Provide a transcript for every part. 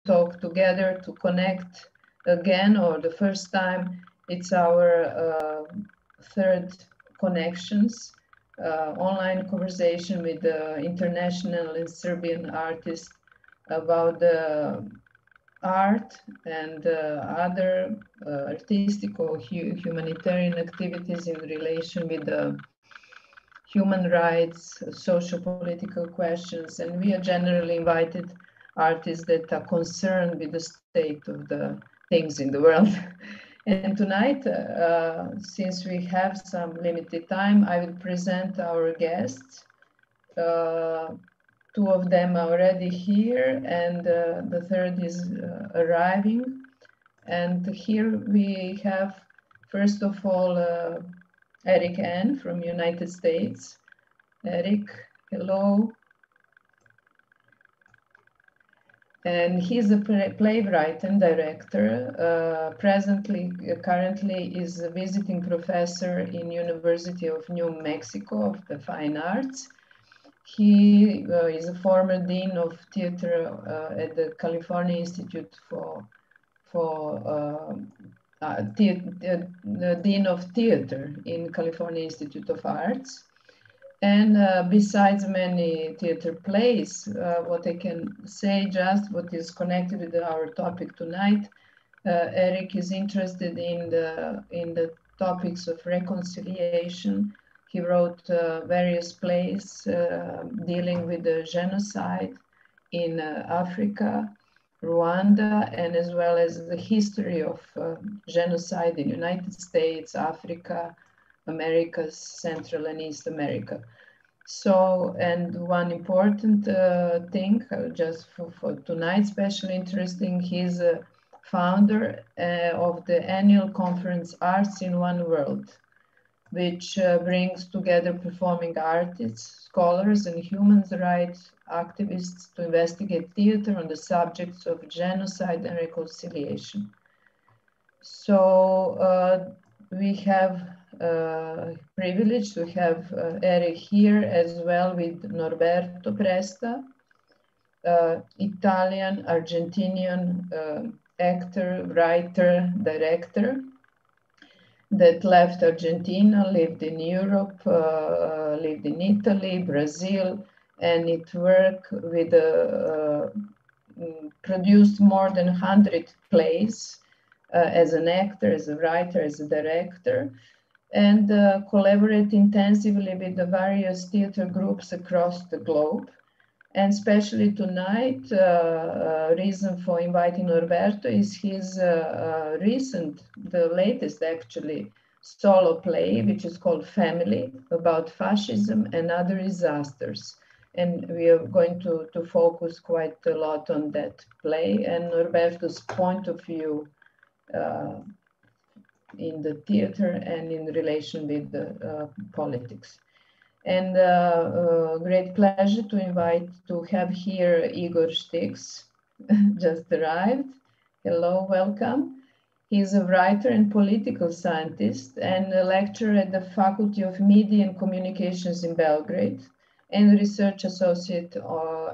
talk together, to connect again, or the first time. It's our third connections, online conversation with the international and Serbian artists about the art and other artistic or humanitarian activities in relation with the human rights, social-political questions, and we are generally invited artists that are concerned with the state of the things in the world. And tonight, since we have some limited time, I will present our guests. Two of them are already here, and the third is arriving. And here we have, first of all, Eric N. from United States. Eric, hello. And he's a playwright and director. Currently is a visiting professor in University of New Mexico of the Fine Arts. He is a former dean of theater at the California Institute the Dean of Theater in California Institute of Arts. And besides many theater plays, what I can say just what is connected with our topic tonight, Eric is interested in the topics of reconciliation. He wrote various plays dealing with the genocide in Africa, Rwanda, and as well as the history of genocide in United States, Africa, Americas, Central and East America. So, and one important thing, just for tonight, especially interesting, he's a founder of the annual conference Arts in One World, which brings together performing artists, scholars, and human rights activists to investigate theater on the subjects of genocide and reconciliation. So we have privilege to have Eric here as well with Norberto Presta, Italian, Argentinian actor, writer, director that left Argentina, lived in Europe, lived in Italy, Brazil, and it worked with, produced more than 100 plays as an actor, as a writer, as a director, and collaborate intensively with the various theater groups across the globe. And especially tonight, reason for inviting Norberto is his the latest actually, solo play, which is called Family, about fascism and other disasters. And we are going to focus quite a lot on that play and Norberto's point of view in the theater and in relation with the politics. And great pleasure to have here Igor Stix, just arrived. Hello, welcome. He's a writer and political scientist and a lecturer at the Faculty of Media and Communications in Belgrade and research associate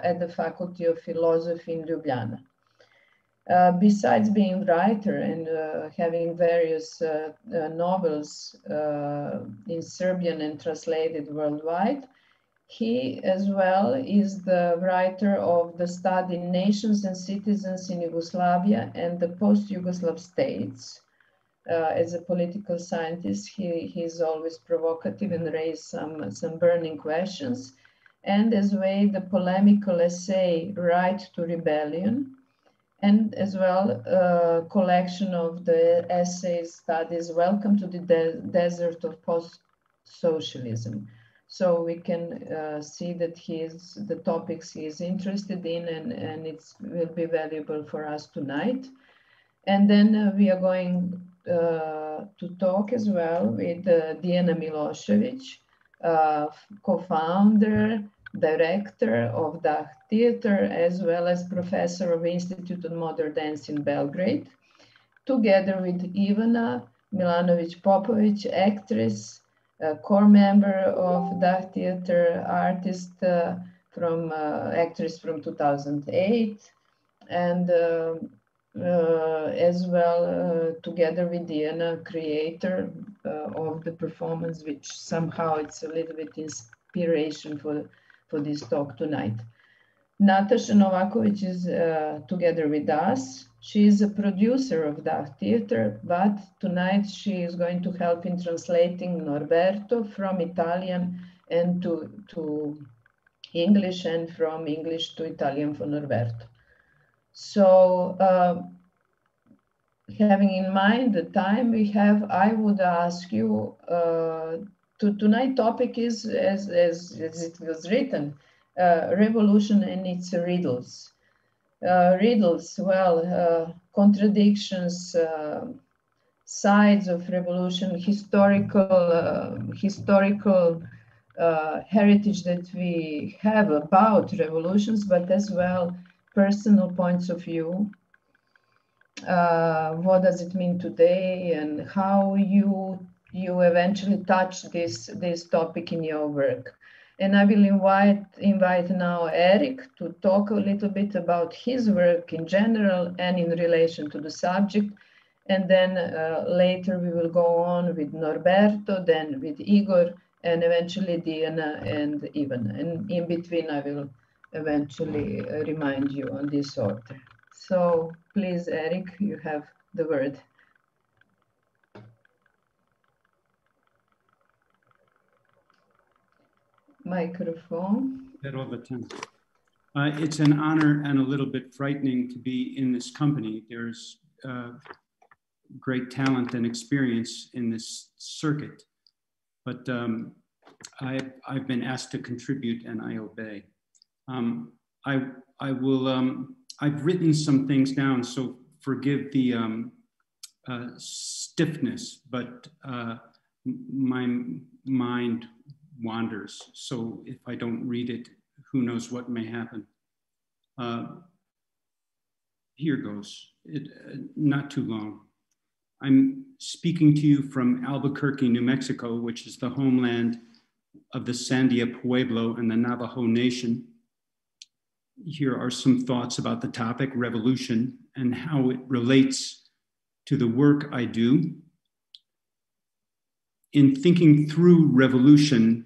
at the Faculty of Philosophy in Ljubljana. Besides being a writer and having various novels in Serbian and translated worldwide, he as well is the writer of the study Nations and Citizens in Yugoslavia and the Post-Yugoslav States. As a political scientist, he's always provocative and raised some burning questions. And as well, the polemical essay, Right to Rebellion, and as well a collection of the essays, studies, Welcome to the Desert of Post-Socialism. So we can see that the topics he is interested in and it will be valuable for us tonight. And then we are going to talk as well with Diana Milosevic, co-founder, director of the theater, as well as professor of Institute of Modern Dance in Belgrade, together with Ivana Milanovic-Popovic, actress, core member of the theater, artist actress from 2008, and as well, together with Diana, creator of the performance, which somehow it's a little bit inspiration for this talk tonight. Natasha Novakovic is together with us. She is a producer of that theater, but tonight she is going to help in translating Norberto from Italian and to English, and from English to Italian for Norberto. So having in mind the time we have, I would ask you, tonight's topic is, as it was written, revolution and its riddles. Riddles, well, contradictions, sides of revolution, historical heritage that we have about revolutions, but as well personal points of view. What does it mean today, and how you eventually touch this topic in your work. And I will invite now Eric to talk a little bit about his work in general and in relation to the subject. And then later we will go on with Norberto, then with Igor, and eventually Diana and Ivan. And in between, I will eventually remind you on this order. So please, Eric, you have the word. Microphone. All the time. It's an honor and a little bit frightening to be in this company. There's great talent and experience in this circuit, but I've been asked to contribute and I obey. I've written some things down, so forgive the stiffness, but my mind wanders. So if I don't read it, who knows what may happen. Here goes, not too long. I'm speaking to you from Albuquerque, New Mexico, which is the homeland of the Sandia Pueblo and the Navajo Nation. Here are some thoughts about the topic, revolution, and how it relates to the work I do. In thinking through revolution,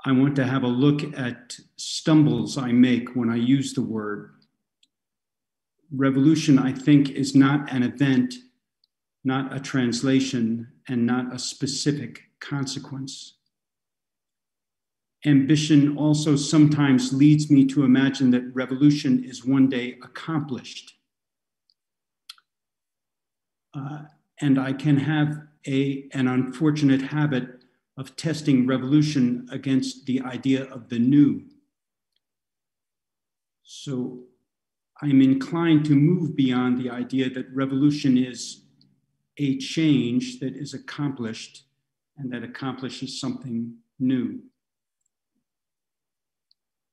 I want to have a look at stumbles I make when I use the word. Revolution, I think, is not an event, not a translation, and not a specific consequence. Ambition also sometimes leads me to imagine that revolution is one day accomplished. And I can have an unfortunate habit of testing revolution against the idea of the new. So I'm inclined to move beyond the idea that revolution is a change that is accomplished and that accomplishes something new.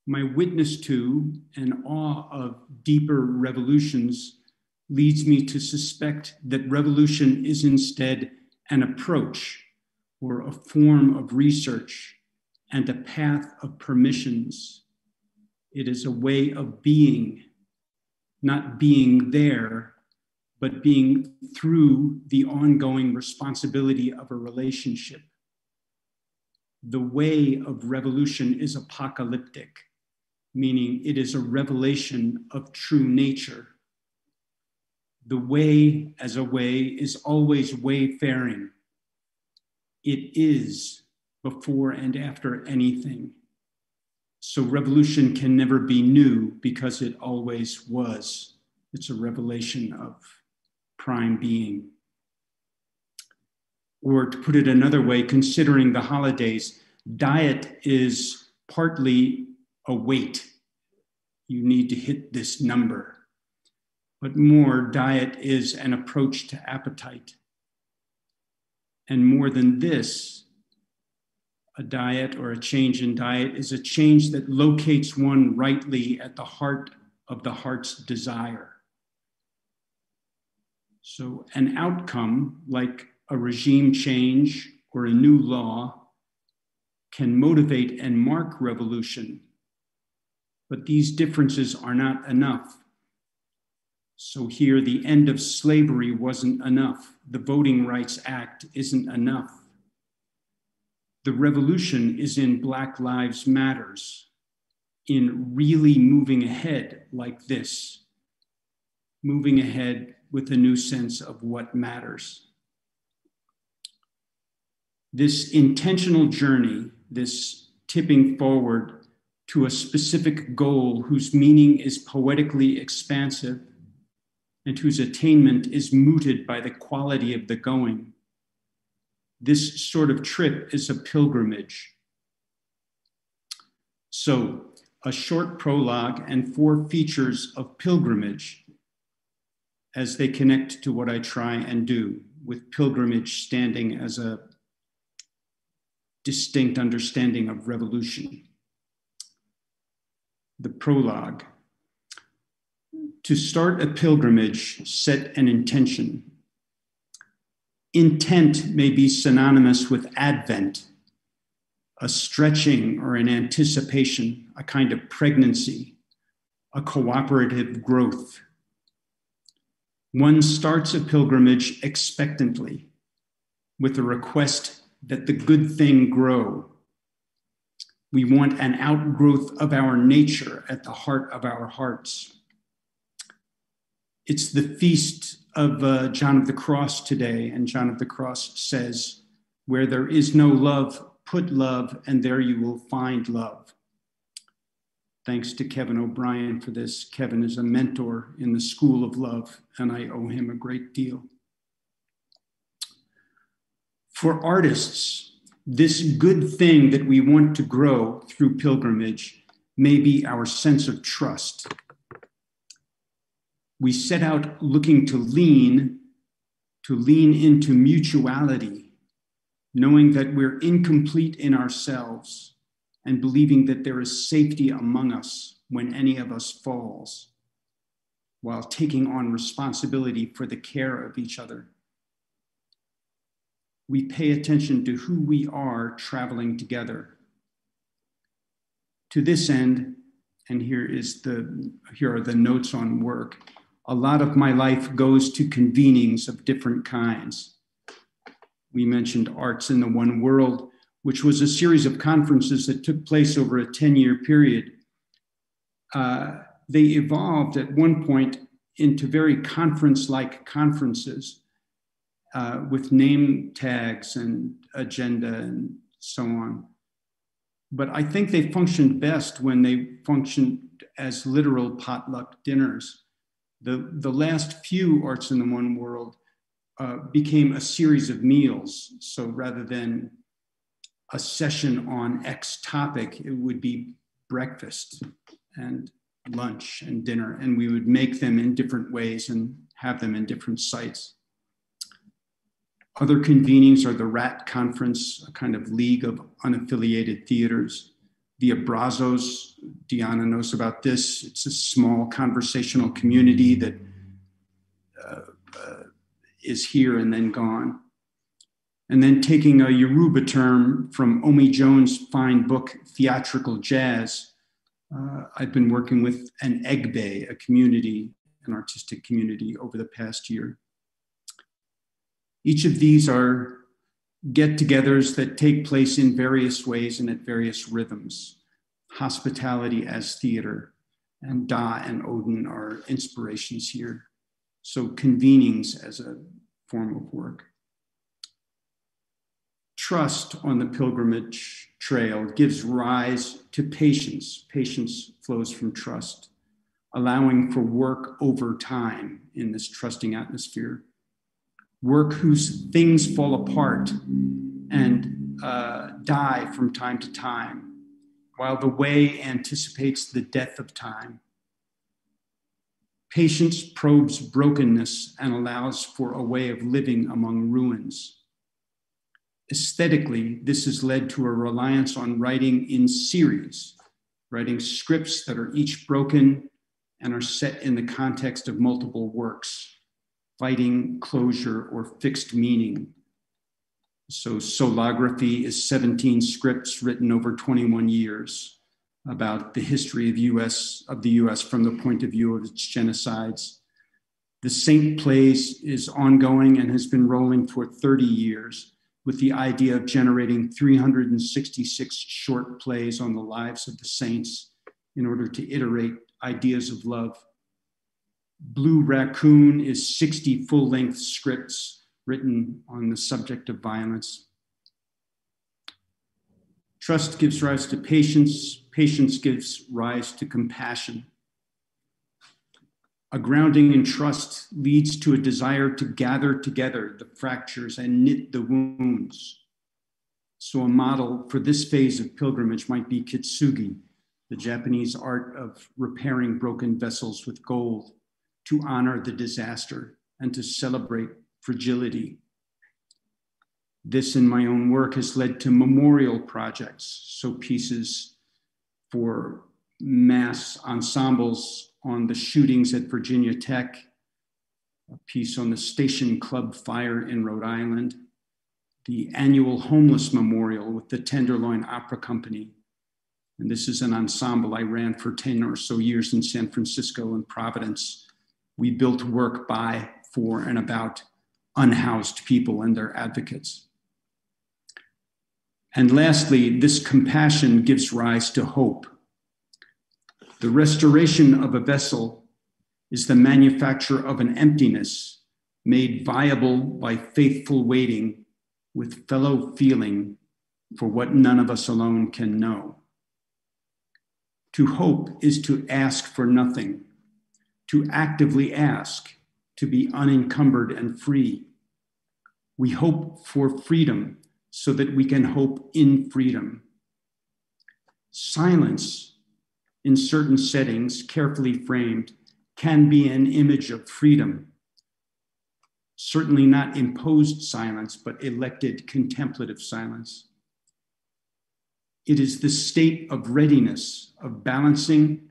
My witness to and awe of deeper revolutions leads me to suspect that revolution is instead an approach or a form of research and a path of permissions. It is a way of being, not being there, but being through the ongoing responsibility of a relationship. The way of revolution is apocalyptic, meaning it is a revelation of true nature. The way as a way is always wayfaring. It is before and after anything. So revolution can never be new because it always was. It's a revelation of prime being. Or to put it another way, considering the holidays, diet is partly a weight. You need to hit this number. But more, diet is an approach to appetite. And more than this, a diet or a change in diet is a change that locates one rightly at the heart of the heart's desire. So an outcome like a regime change or a new law can motivate and mark revolution, but these differences are not enough. So here, the end of slavery wasn't enough. The Voting Rights Act isn't enough. The revolution is in Black Lives Matters, in really moving ahead like this, moving ahead with a new sense of what matters. This intentional journey, this tipping forward to a specific goal whose meaning is poetically expansive and whose attainment is mooted by the quality of the going. This sort of trip is a pilgrimage. So, a short prologue and 4 features of pilgrimage as they connect to what I try and do, with pilgrimage standing as a distinct understanding of revolution. The prologue. To start a pilgrimage, set an intention. Intent may be synonymous with Advent, a stretching or an anticipation, a kind of pregnancy, a cooperative growth. One starts a pilgrimage expectantly, with a request that the good thing grow. We want an outgrowth of our nature at the heart of our hearts. It's the feast of John of the Cross today, and John of the Cross says, where there is no love, put love, and there you will find love. Thanks to Kevin O'Brien for this. Kevin is a mentor in the School of Love, and I owe him a great deal. For artists, this good thing that we want to grow through pilgrimage may be our sense of trust. We set out looking to lean into mutuality, knowing that we're incomplete in ourselves and believing that there is safety among us when any of us falls, while taking on responsibility for the care of each other. We pay attention to who we are traveling together. To this end, and here are the notes on work, a lot of my life goes to convenings of different kinds. We mentioned Arts in the One World, which was a series of conferences that took place over a 10-year period. They evolved at one point into very conference-like conferences with name tags and agenda and so on. But I think they functioned best when they functioned as literal potluck dinners. The last few Arts in the One World became a series of meals. So rather than a session on X topic, it would be breakfast and lunch and dinner, and we would make them in different ways and have them in different sites. Other convenings are the RAT Conference, a kind of league of unaffiliated theaters. The Abrazos, Diana knows about this. It's a small conversational community that is here and then gone. And then taking a Yoruba term from Omi Jones' fine book, Theatrical Jazz, I've been working with an Egbe, a community, an artistic community over the past year. Each of these are get-togethers that take place in various ways and at various rhythms. Hospitality as theater, and Da and Odin are inspirations here. So convenings as a form of work. Trust on the pilgrimage trail gives rise to patience. Patience flows from trust, allowing for work over time in this trusting atmosphere. Work whose things fall apart and die from time to time, while the way anticipates the death of time. Patience probes brokenness and allows for a way of living among ruins. Aesthetically, this has led to a reliance on writing in series, writing scripts that are each broken and are set in the context of multiple works, fighting closure or fixed meaning. So Solography is 17 scripts written over 21 years about the history of the US from the point of view of its genocides. The Saint Plays is ongoing and has been rolling for 30 years with the idea of generating 366 short plays on the lives of the saints in order to iterate ideas of love. Blue Raccoon is 60 full-length scripts written on the subject of violence. Trust gives rise to patience. Patience gives rise to compassion. A grounding in trust leads to a desire to gather together the fractures and knit the wounds. So a model for this phase of pilgrimage might be kintsugi, the Japanese art of repairing broken vessels with gold to honor the disaster and to celebrate fragility. This in my own work has led to memorial projects, so pieces for mass ensembles on the shootings at Virginia Tech, a piece on the Station Club fire in Rhode Island, the annual homeless memorial with the Tenderloin Opera Company. And this is an ensemble I ran for 10 or so years in San Francisco and Providence. We built work by, for, and about unhoused people and their advocates. And lastly, this compassion gives rise to hope. The restoration of a vessel is the manufacture of an emptiness made viable by faithful waiting with fellow feeling for what none of us alone can know. To hope is to ask for nothing, to actively ask, to be unencumbered and free. We hope for freedom so that we can hope in freedom. Silence in certain settings, carefully framed, can be an image of freedom. Certainly not imposed silence, but elected contemplative silence. It is the state of readiness, of balancing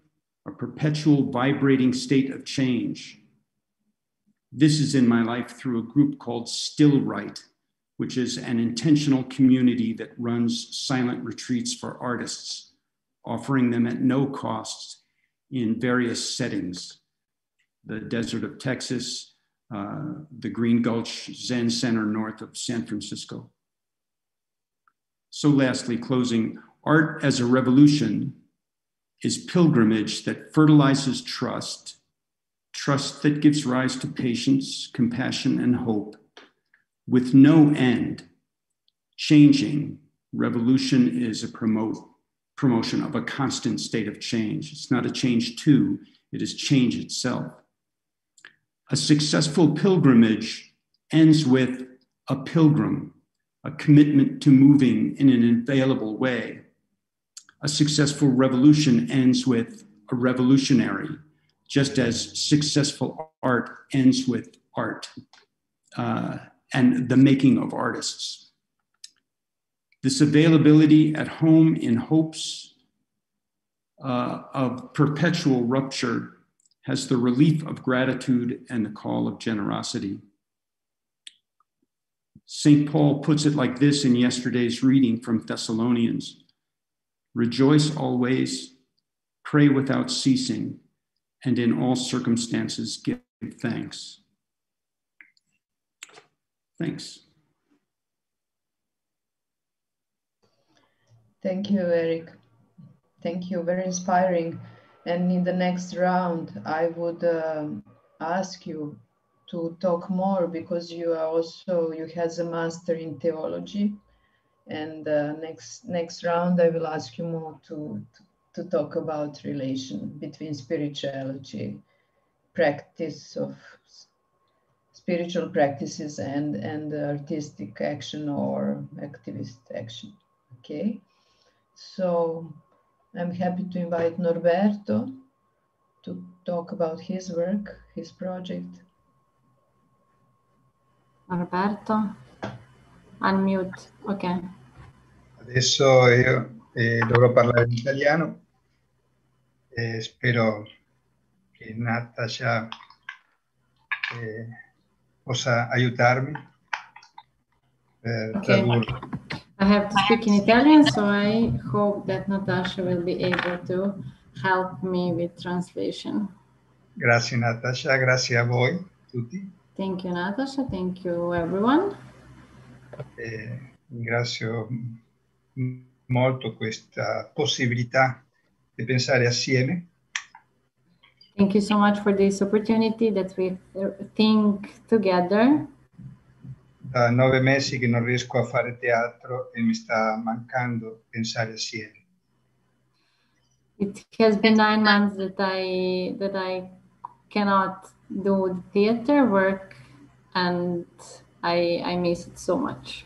a perpetual vibrating state of change. This is in my life through a group called Still Right, which is an intentional community that runs silent retreats for artists, offering them at no cost in various settings. The desert of Texas, the Green Gulch Zen Center north of San Francisco. So lastly, closing, art as a revolution is pilgrimage that fertilizes trust, trust that gives rise to patience, compassion, and hope, with no end. Changing, revolution is a promotion of a constant state of change. It's not a change to, it is change itself. A successful pilgrimage ends with a pilgrim, a commitment to moving in an inviolable way. A successful revolution ends with a revolutionary, just as successful art ends with art and the making of artists. This availability at home in hopes of perpetual rupture has the relief of gratitude and the call of generosity. St. Paul puts it like this in yesterday's reading from Thessalonians: rejoice always, pray without ceasing, and in all circumstances give thanks. Thanks. Thank you, Eric. Thank you, very inspiring. And in the next round, I would ask you to talk more, because you have a master in theology. And next round, I will ask you more to talk about relation between spirituality, practice of spiritual practices and artistic action or activist action. Okay, so I'm happy to invite Norberto to talk about his work, his project. Norberto, unmute, ok. Adesso io dovrò parlare in italiano, spero che Natasha possa aiutarmi per tradurre. I have to speak in Italian, so I hope that Natasha will be able to help me with translation. Grazie Natasha, grazie a voi. tutti. Thank you, Natasha. Thank you, everyone. Ringrazio molto questa possibilità di pensare assieme. Thank you so much for this opportunity that we think together. Da 9 mesi che non riesco a fare teatro e mi sta mancando pensare assieme. It has been 9 months that I cannot do theater work, and I miss it so much.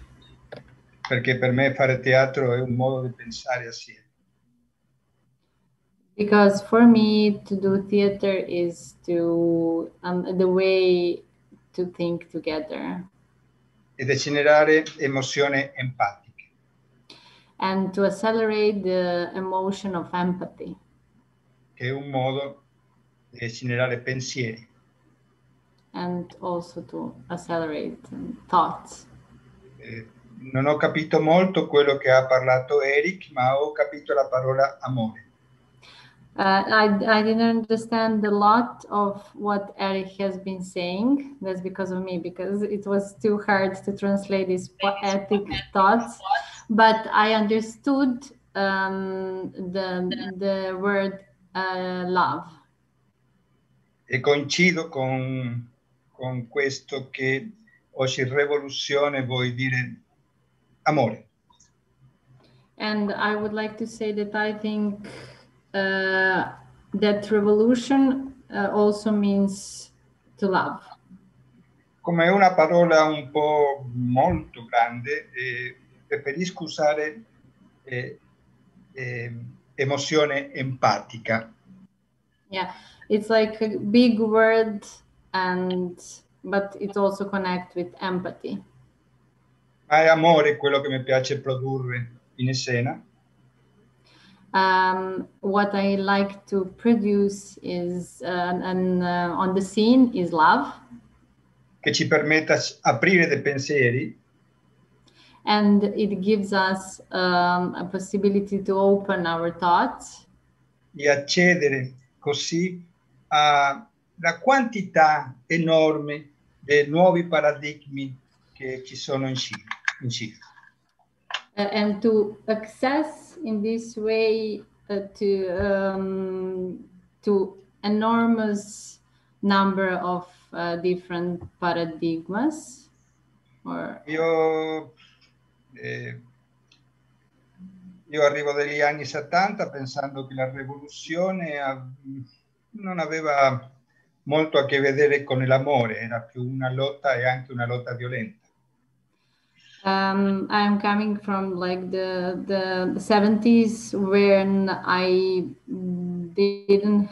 Perché per me fare teatro è un modo di pensare assieme. Because for me to do theater is the way to think together. E di generare emozioni empatiche. And to accelerate the emotion of empathy. Che è un modo di generare pensieri. And also to accelerate thoughts. Non ho capito molto quello che ha parlato Eric, ma ho capito la parola amore. I didn't understand a lot of what Eric has been saying. That's because of me, because it was too hard to translate these poetic thoughts. But I understood the word love. E coincido con questo che oggi rivoluzione vuol dire amore. And I would like to say that I think that revolution also means to love. Come è una parola un po' molto grande, preferisco usare emozione empatica. Yeah, it's like a big word, but it also connects with empathy. Ma è amore quello che mi piace produrre in scena. What I like to produce is on the scene is love. Che ci permetta aprire dei pensieri. And it gives us a possibility to open our thoughts. E accedere così alla quantità enorme dei nuovi paradigmi che ci sono in Cina. And to access in this way to enormous number of different paradigmas. Io arrivo dagli anni 70 pensando che la rivoluzione non aveva molto a che vedere con l'amore, era più una lotta e anche una lotta violenta. I'm coming from like the 70s when I didn't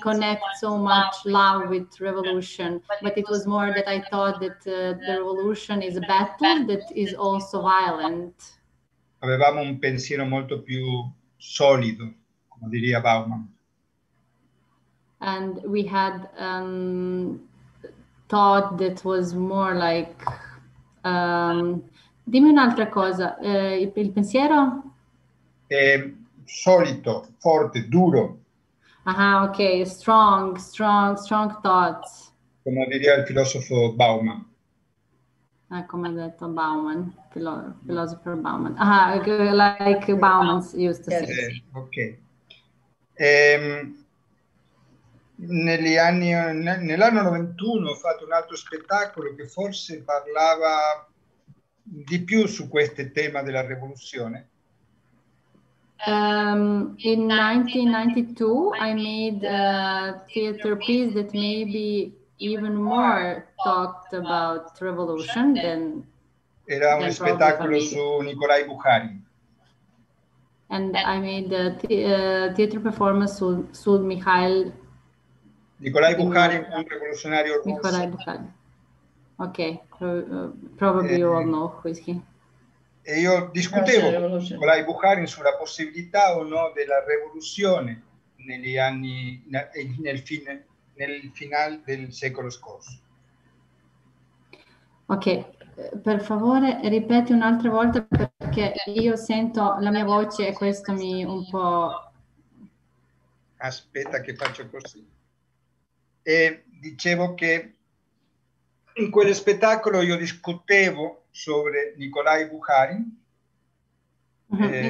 connect so much love with revolution, but it was more that I thought that the revolution is a battle that is also violent. Avevamo un pensiero molto più solido, come diría Bauman. And we had thought that was more like dimmi un'altra cosa, il pensiero? Solido, forte, duro. Ok, strong thoughts. Come diría il filosofo Bauman. Come ha detto Bauman, philosopher Bauman. Like Bauman used to say. Ok. Nell'anno 91 ho fatto un altro spettacolo che forse parlava di più su questo tema della rivoluzione. In 1992, I made a theater piece that maybe even more talked about revolution than. Era un spettacolo su Nikolai Bukharin. And I made a theater performance su Mikhail. Nikolai Bukharin, un rivoluzionario russo. Nikolai Bukharin. Ok, probably you all know who is he. E io discutevo con Nikolai Bukharin sulla possibilità o no della rivoluzione negli anni, nel finale del secolo scorso. Ok, per favore ripeti un'altra volta perché io sento la mia voce e questo mi un po'. Aspetta che faccio così. e dicevo che in quello spettacolo io discutevo sobre Nikolai Bukharin,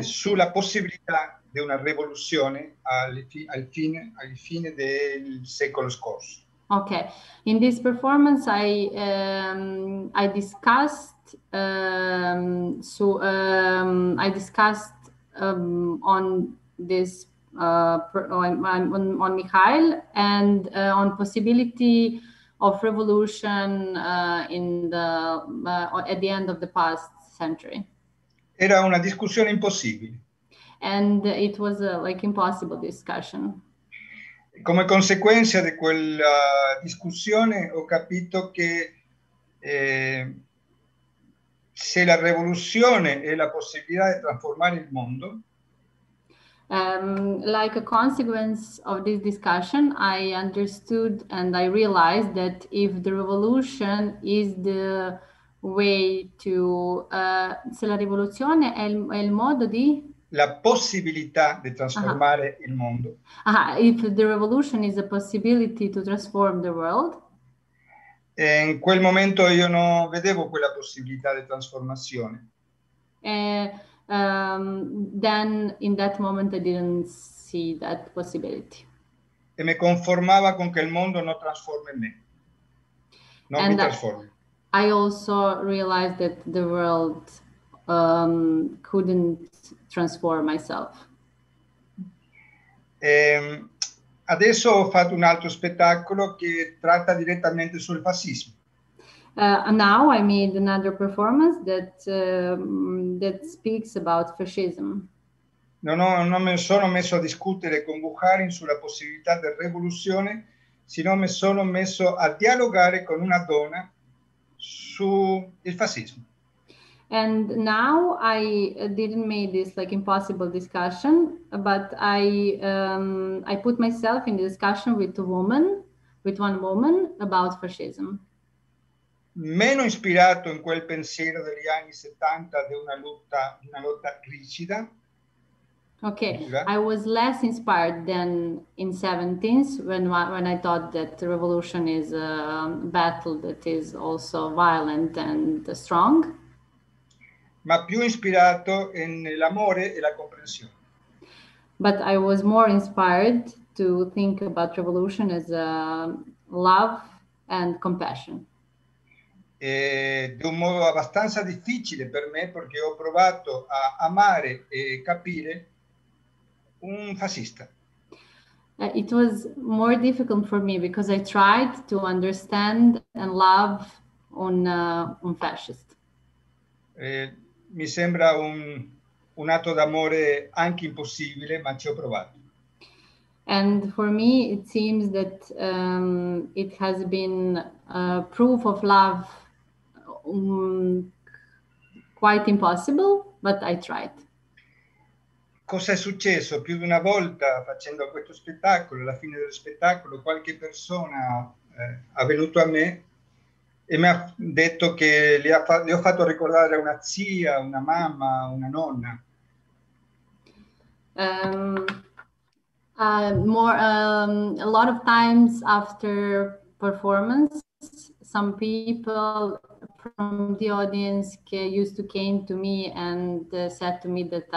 sulla possibilità di una rivoluzione al fine del secolo scorso. Okay, in this performance, I discussed on this on Mikhail and on possibility of revolution in the at the end of the past century. Era una discussione impossibile. And it was a like impossible discussion. Come conseguenza di quella discussione ho capito che se la rivoluzione è la possibilità di trasformare il mondo, like a consequence of this discussion, I understood and I realized that if the revolution is the way to se la rivoluzione è il modo di la possibilità di trasformare il mondo. If the revolution is a possibility to transform the world. In quel momento io non vedevo quella possibilità di trasformazione. Then in that moment I didn't see that possibility. E mi conformava con che il mondo non trasforma me. Non mi trasforma. I also realized that the world couldn't transform myself. Adesso ho fatto un altro spettacolo che tratta direttamente sul fascismo. Now I made another performance that speaks about fascism. Non mi sono messo a discutere con Bukharin sulla possibilità di rivoluzione, sino mi sono messo a dialogare con una donna sul fascismo. And now I didn't make this like impossible discussion, but I put myself in the discussion with one woman about fascism. Meno ispirato in quel pensiero degli anni 70 di una lotta rigida. Okay, dura. I was less inspired than in 17th when I thought that the revolution is a battle that is also violent and strong. Ma più ispirato nell'amore e la comprensione. But I was more inspired to think about revolution as love and compassion. Di un modo abbastanza difficile per me perché ho provato a amare e capire un fascista. It was more difficult for me because I tried to understand and love un fascist. Mi sembra un atto d'amore anche impossibile, ma ci ho provato. And for me, it seems that it has been a proof of love quite impossible, but I tried. Cosa è successo? Più di una volta facendo questo spettacolo, alla fine dello spettacolo, qualche persona è venuto a me e mi ha detto che le ho fatto ricordare una zia, una mamma, una nonna. A lot of times after performance, some people from the audience used to came to me and said to me that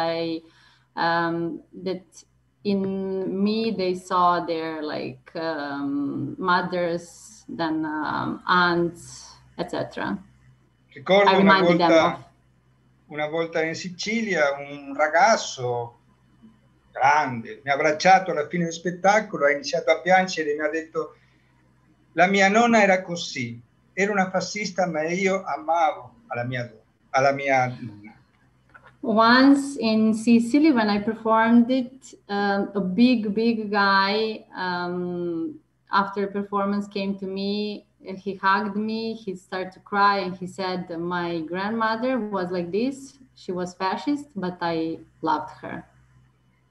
that in me they saw their like mothers, then aunts, etc. Ricordo una volta in Sicilia un ragazzo grande mi ha abbracciato alla fine del spettacolo, ha iniziato a piangere e mi ha detto: la mia nonna era così, era una fascista, ma io amavo alla mia nonna. Once in Sicily, when I performed it, a big guy after the performance came to me. He hugged me, he started to cry, and he said, my grandmother was like this, she was fascist, but I loved her.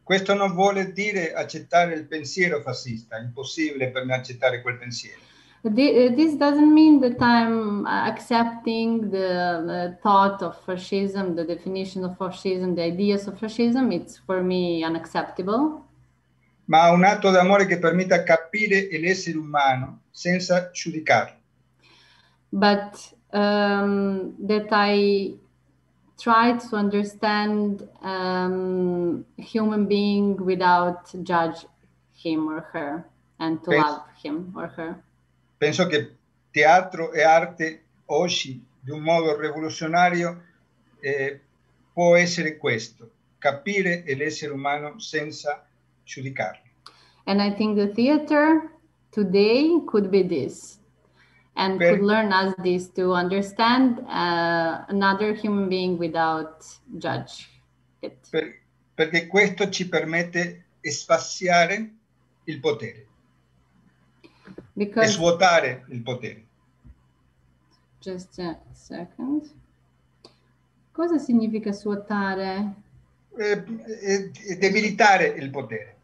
Questo non vuole dire accettare il pensiero fascista, è impossibile per me accettare quel pensiero. This doesn't mean that I'm accepting the thought of fascism, the definition of fascism, the ideas of fascism. It's for me unacceptable. ma un atto d'amore che permetta capire l'essere umano senza giudicarlo. But that I tried to understand human being without judge him or her and to love him or her. Penso che teatro e arte oggi, di un modo rivoluzionario, può essere questo, capire l'essere umano senza giudicarlo. And I think the theater today could be this, and could learn us this, to understand another human being without judge it. Perché questo ci permette di spaziare il potere. E svuotare il potere. Just a second. Cosa significa svuotare? Debilitare il potere.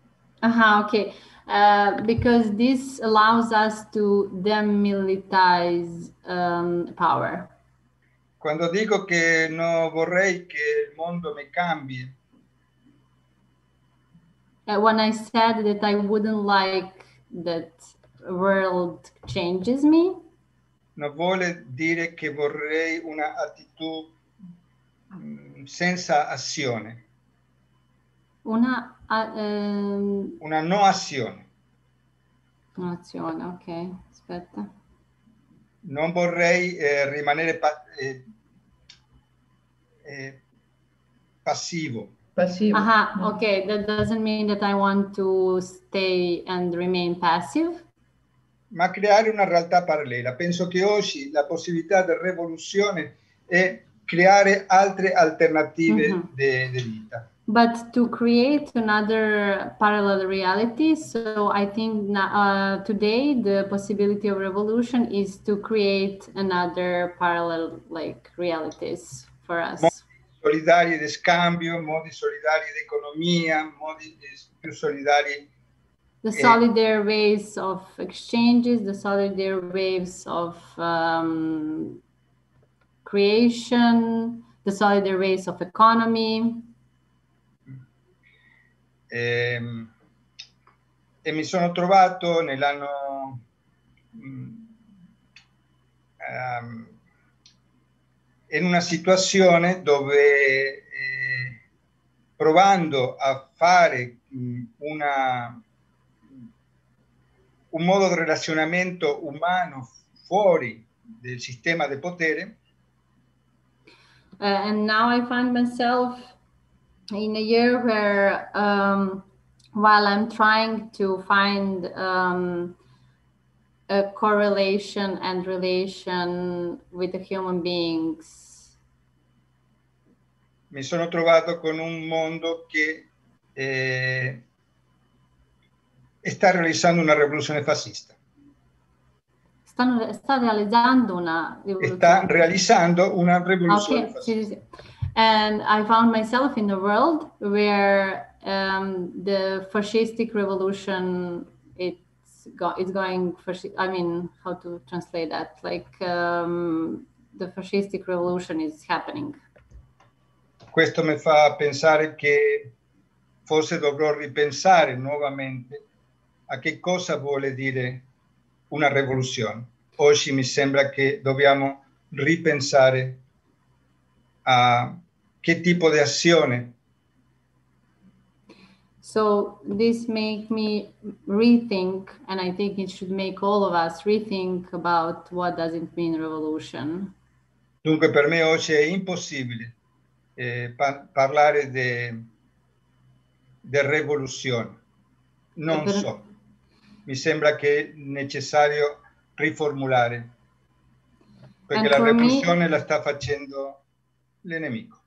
Okay. Because this allows us to demilitarize power. Quando dico che non vorrei che il mondo mi cambi. When I said that I wouldn't like that world changes me. Non vuole dire che vorrei una attitudine senza azione. Una no azione. Un'azione, ok, aspetta. Non vorrei rimanere passivo. Okay, that doesn't mean that I want to stay and remain passive. Ma creare una realtà parallela. Penso che oggi la possibilità di rivoluzione è creare altre alternative di vita. But to create another parallel reality, so I think today the possibility of revolution is to create another parallel realities for us. Modi solidari di scambio, modi solidari di economia, modi più solidari. The solidary ways of exchanges, the solidary ways of creation, the solidary ways of economy. E mi sono trovato nell'anno in una situazione dove provando a fare un modo di relazionamento umano fuori del sistema di potere. And now I find myself in a year where while I'm trying to find a correlation and relation with the human beings, mi sono trovato con un mondo che sta realizzando una rivoluzione fascista. Sta realizzando una rivoluzione. Sta realizzando una rivoluzione fascista. Sì. And I found myself in a world where the fascistic revolution it's going. I mean, how to translate that? The fascistic revolution is happening. Questo mi fa pensare che forse dovrò ripensare nuovamente a che cosa vuole dire una rivoluzione. Oggi mi sembra che dobbiamo ripensare a che tipo di azione. So this make me rethink, and I think it should make all of us rethink about what does it mean revolution. Dunque per me oggi è impossibile parlare di rivoluzione. Non so. Mi sembra che è necessario riformulare, perché la rivoluzione la sta facendo il nemico.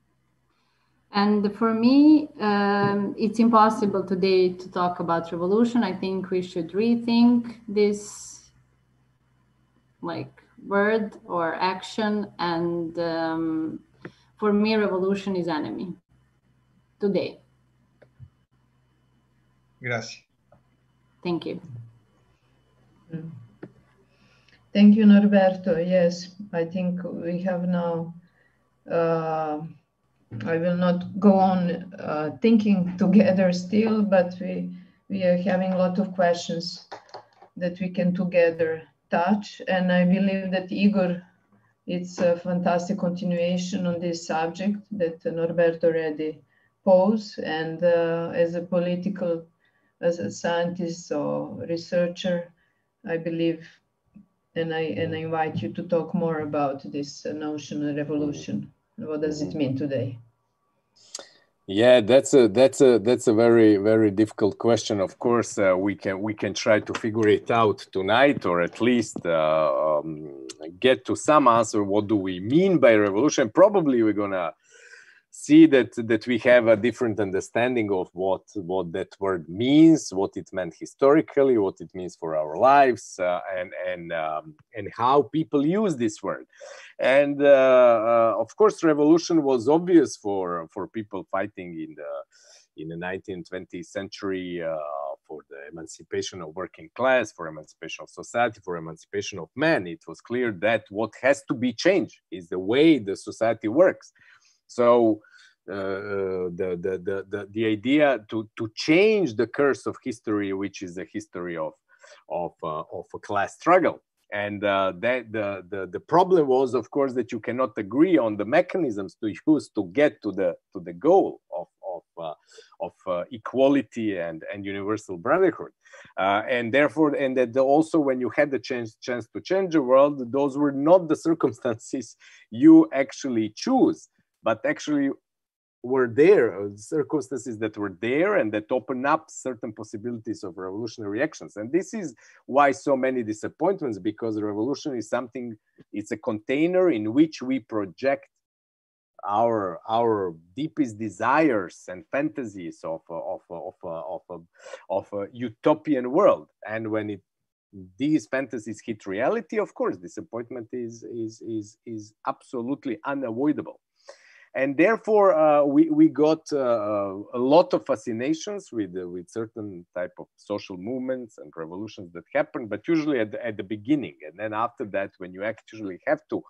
And for me, it's impossible today to talk about revolution. I think we should rethink this word or action. And for me, revolution is enemy today. Grazie. Thank you. Thank you, Norberto. Yes, I think we have now, I will not go on thinking together still, but we we are having a lot of questions that we can together touch. And I believe that Igor, it's a fantastic continuation on this subject that Norberto already posed. And as a scientist or researcher, I believe, and I invite you to talk more about this notion of revolution. What does it mean today? Yeah, that's a very, very difficult question. Of course, we can try to figure it out tonight, or at least get to some answer. What do we mean by revolution? Probably we're gonna see that we have a different understanding of what that word means, what it meant historically, what it means for our lives, and how people use this word. And of course, revolution was obvious for people fighting in the 19th, 20th century for the emancipation of working class, for emancipation of society, for emancipation of men. It was clear that what has to be changed is the way the society works. So the idea to change the curse of history, which is a history of a class struggle, and the problem was, of course, that you cannot agree on the mechanisms to use to get to the goal of equality and universal brotherhood, and therefore, and that also when you had the chance to change the world, those were not the circumstances you actually choose, but actually were there, circumstances that were there and that open up certain possibilities of revolutionary actions. And this is why so many disappointments, because revolution is something, it's a container in which we project our deepest desires and fantasies of a utopian world. And when these fantasies hit reality, of course, disappointment is absolutely unavoidable. And therefore, we got a lot of fascinations with certain type of social movements and revolutions that happen, but usually at the beginning. And then after that, when you actually have to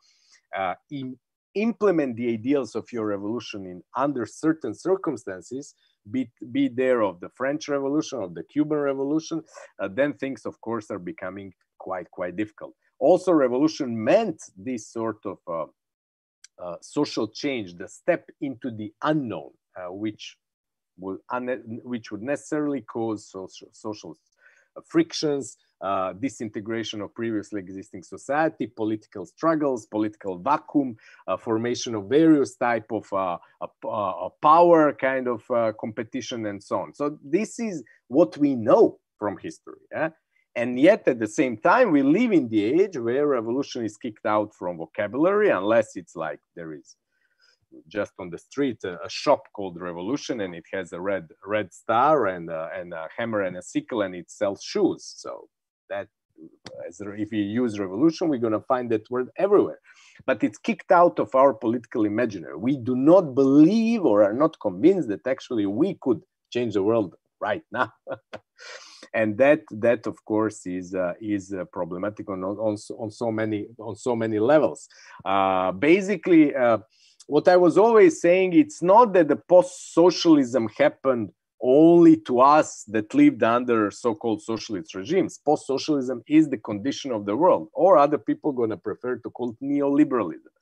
implement the ideals of your revolution under certain circumstances, be there of the French Revolution, of the Cuban Revolution, then things, of course, are becoming quite difficult. Also, revolution meant this sort of social change, the step into the unknown, which would necessarily cause social frictions, disintegration of previously existing society, political struggles, political vacuum, formation of various type of power kind of competition, and so on. So this is what we know from history. And yet, at the same time, we live in the age where revolution is kicked out from vocabulary, unless it's like there is just on the street a shop called Revolution, and it has a red star and a hammer and a sickle, and it sells shoes. So that, if we use revolution, we're going to find that word everywhere. But it's kicked out of our political imaginary. We do not believe or are not convinced that actually we could change the world right now. And that of course is problematic on so many levels. Basically, what I was always saying, it's not that the post-socialism happened only to us that lived under so-called socialist regimes. Post-socialism is the condition of the world, or other people going to prefer to call it neoliberalism.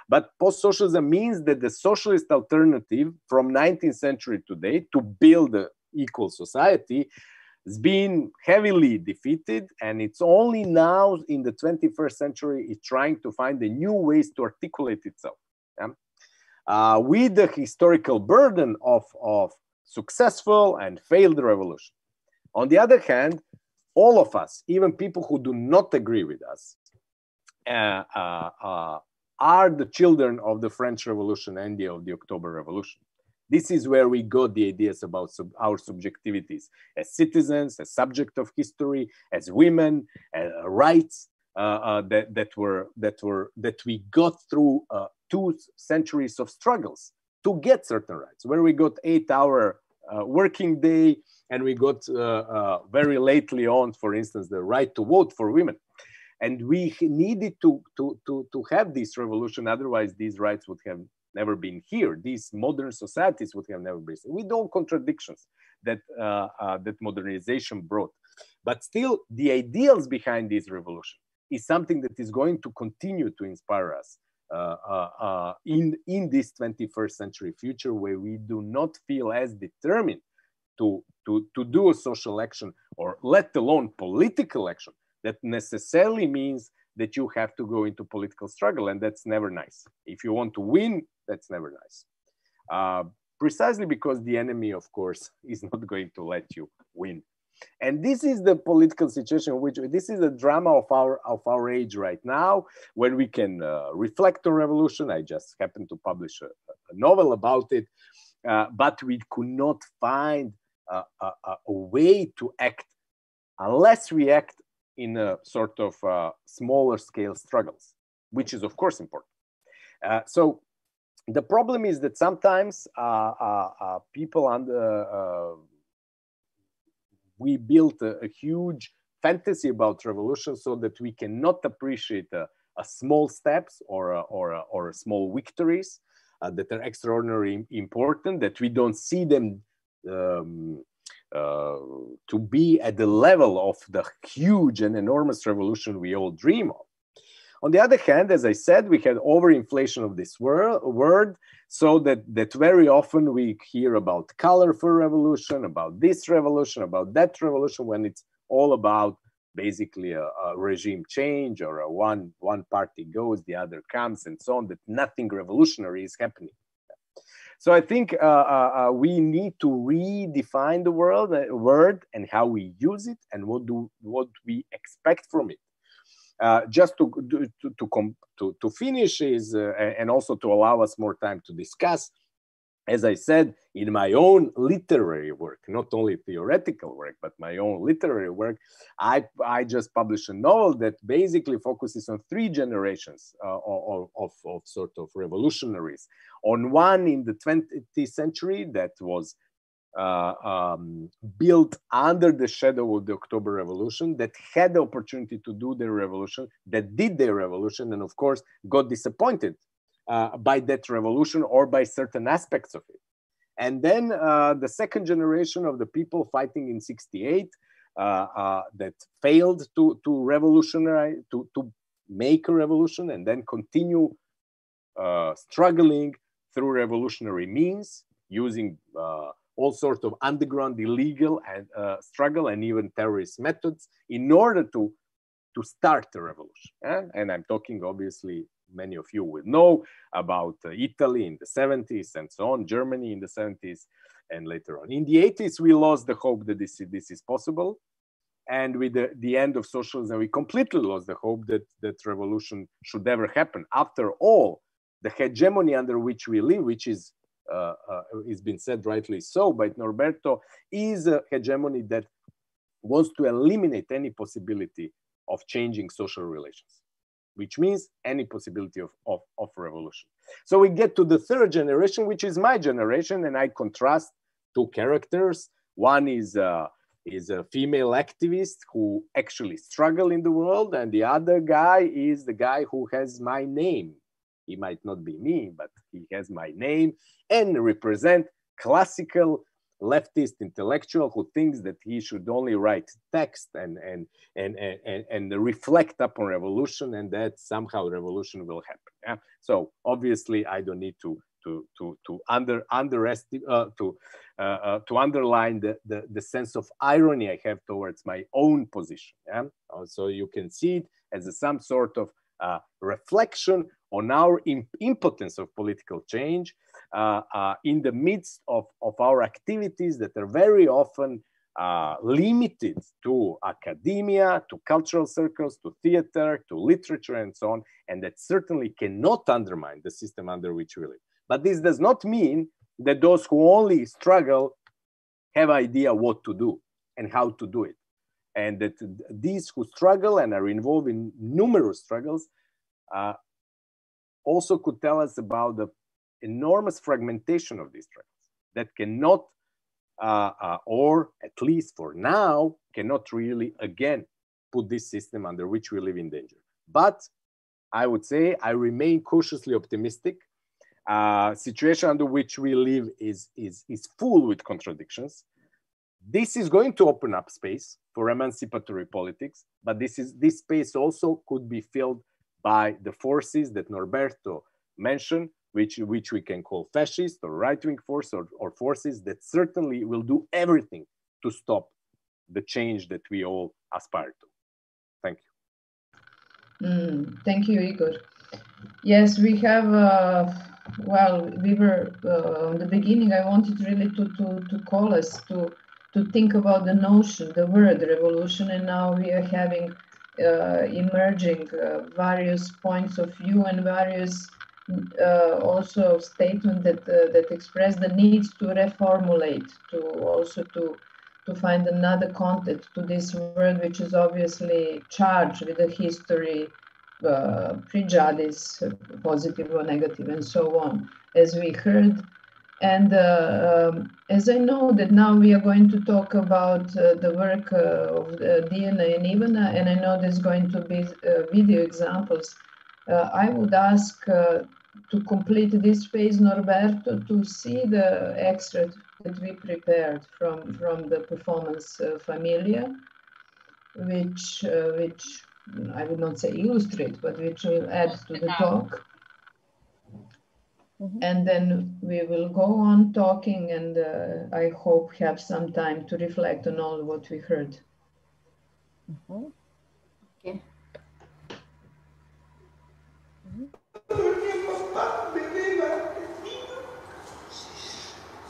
But post-socialism means that the socialist alternative from 19th century today to build an equal society has been heavily defeated, and it's only now in the 21st century it's trying to find the new ways to articulate itself. With the historical burden of successful and failed revolution. On the other hand, all of us, even people who do not agree with us, are the children of the French Revolution and of the October Revolution. This is where we got the ideas about our subjectivities as citizens, as subject of history, as women, rights that we got through 2 centuries of struggles to get certain rights. Where we got 8-hour working day, and we got very lately on, for instance, the right to vote for women. And we needed to have this revolution, otherwise these rights would have never been here. These modern societies would have never been, with all contradictions that, that modernization brought. But still, the ideals behind this revolution is something that is going to continue to inspire us in this 21st century future, where we do not feel as determined to do a social action, or let alone political action, that necessarily means that you have to go into political struggle, and that's never nice. If you want to win, that's never nice. Precisely because the enemy, of course, is not going to let you win. And this is the political situation, which this is the drama of our age right now, when we can reflect on revolution. I just happened to publish a novel about it, but we could not find a way to act unless we act in a sort of smaller scale struggles, which is of course important. So the problem is that sometimes people we built a huge fantasy about revolution, so that we cannot appreciate a small steps or small victories that are extraordinarily important, that we don't see them to be at the level of the huge and enormous revolution we all dream of. On the other hand, as I said, we had overinflation of this word, so that very often we hear about colorful revolution, about this revolution, about that revolution, when it's all about basically a regime change, or a one party goes, the other comes, and so on, that nothing revolutionary is happening. So I think we need to redefine the word and how we use it, and what we expect from it. Just to finish is, and also to allow us more time to discuss, as I said, in my own literary work, not only theoretical work, but my own literary work, I just published a novel that basically focuses on 3 generations of sort of revolutionaries. On one in the 20th century that was built under the shadow of the October Revolution, that had the opportunity to do their revolution, that did their revolution, and of course got disappointed by that revolution or by certain aspects of it. And then the second generation of the people fighting in '68 that failed to revolutionize, to make a revolution, and then continue struggling through revolutionary means, using all sorts of underground illegal and struggle and even terrorist methods in order to start the revolution. And I'm talking, obviously, many of you will know about Italy in the 70s and so on, Germany in the 70s and later on. In the 80s, we lost the hope that this is possible. And with the end of socialism, we completely lost the hope that revolution should ever happen. After all, the hegemony under which we live, which is it's been said rightly so by Norberto, is a hegemony that wants to eliminate any possibility of changing social relations, which means any possibility of revolution. So we get to the third generation, which is my generation, and I contrast 2 characters. One is a female activist who actually struggle in the world, and the other guy is the guy who has my name. He might not be me, but he has my name and represent classical leftist intellectual who thinks that he should only write text and reflect upon revolution, and that somehow revolution will happen. Yeah? So obviously, I don't need to underline the sense of irony I have towards my own position. Yeah? So you can see it as some sort of reflection on our impotence of political change in the midst of our activities that are very often limited to academia, to cultural circles, to theater, to literature, and so on, and that certainly cannot undermine the system under which we live. But this does not mean that those who only struggle have idea what to do and how to do it. And that these who struggle and are involved in numerous struggles also could tell us about the enormous fragmentation of these struggles that cannot, or at least for now, cannot really again put this system under which we live in danger. But I would say I remain cautiously optimistic situation under which we live is full with contradictions. This is going to open up space for emancipatory politics, but this space also could be filled by the forces that Norberto mentioned, which we can call fascist or right-wing force, or forces that certainly will do everything to stop the change that we all aspire to. Thank you. Thank you, Igor. Yes, we have, well, we were, in the beginning, I wanted really to call us to think about the notion, the word revolution, and now we are having emerging various points of view and various also statements that express the need to reformulate, to find another content to this word, which is obviously charged with a history, prejudice, positive or negative, and so on, as we heard. And as I know that now we are going to talk about the work of Diana and Ivana, and I know there's going to be video examples, I would ask to complete this phase, Norberto, to see the extract that we prepared from the performance Familia, which I would not say illustrate, but which will add to the talk. And then we will go on talking, and I hope have some time to reflect on all what we heard. Okay.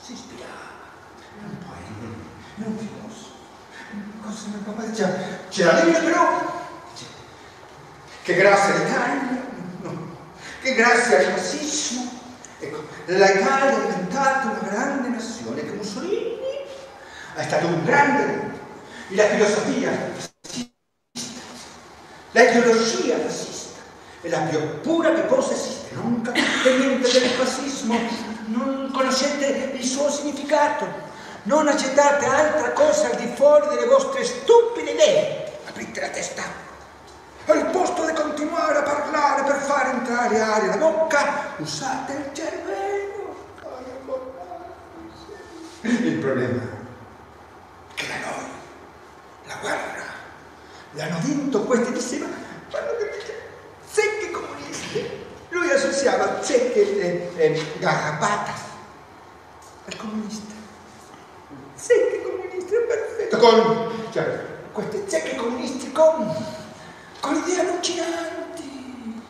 Si ispirava, un po' non vi posso. Cosa mio papà diceva? C'è la linea però. Che grazie all'Italia, no. Che grazie al fascismo. Ecco, l'Italia è diventata una grande nazione, che Mussolini è stato un grande, e la filosofia fascista, la ideologia fascista è la più pura che possa esistere. Non capite niente del fascismo, non conoscete il suo significato, non accettate altra cosa al di fuori delle vostre stupide idee. Aprite la testa. Al posto di continuare a parlare per fare entrare aria alla bocca, usate il cervello. Il problema è che da noi la guerra l'hanno vinto questi di sera, zecche comunisti. Lui associava zecche e garrapatas al comunista. Zecche comunisti, è perfetto. Cioè, queste zecche comunisti con idee allucinanti,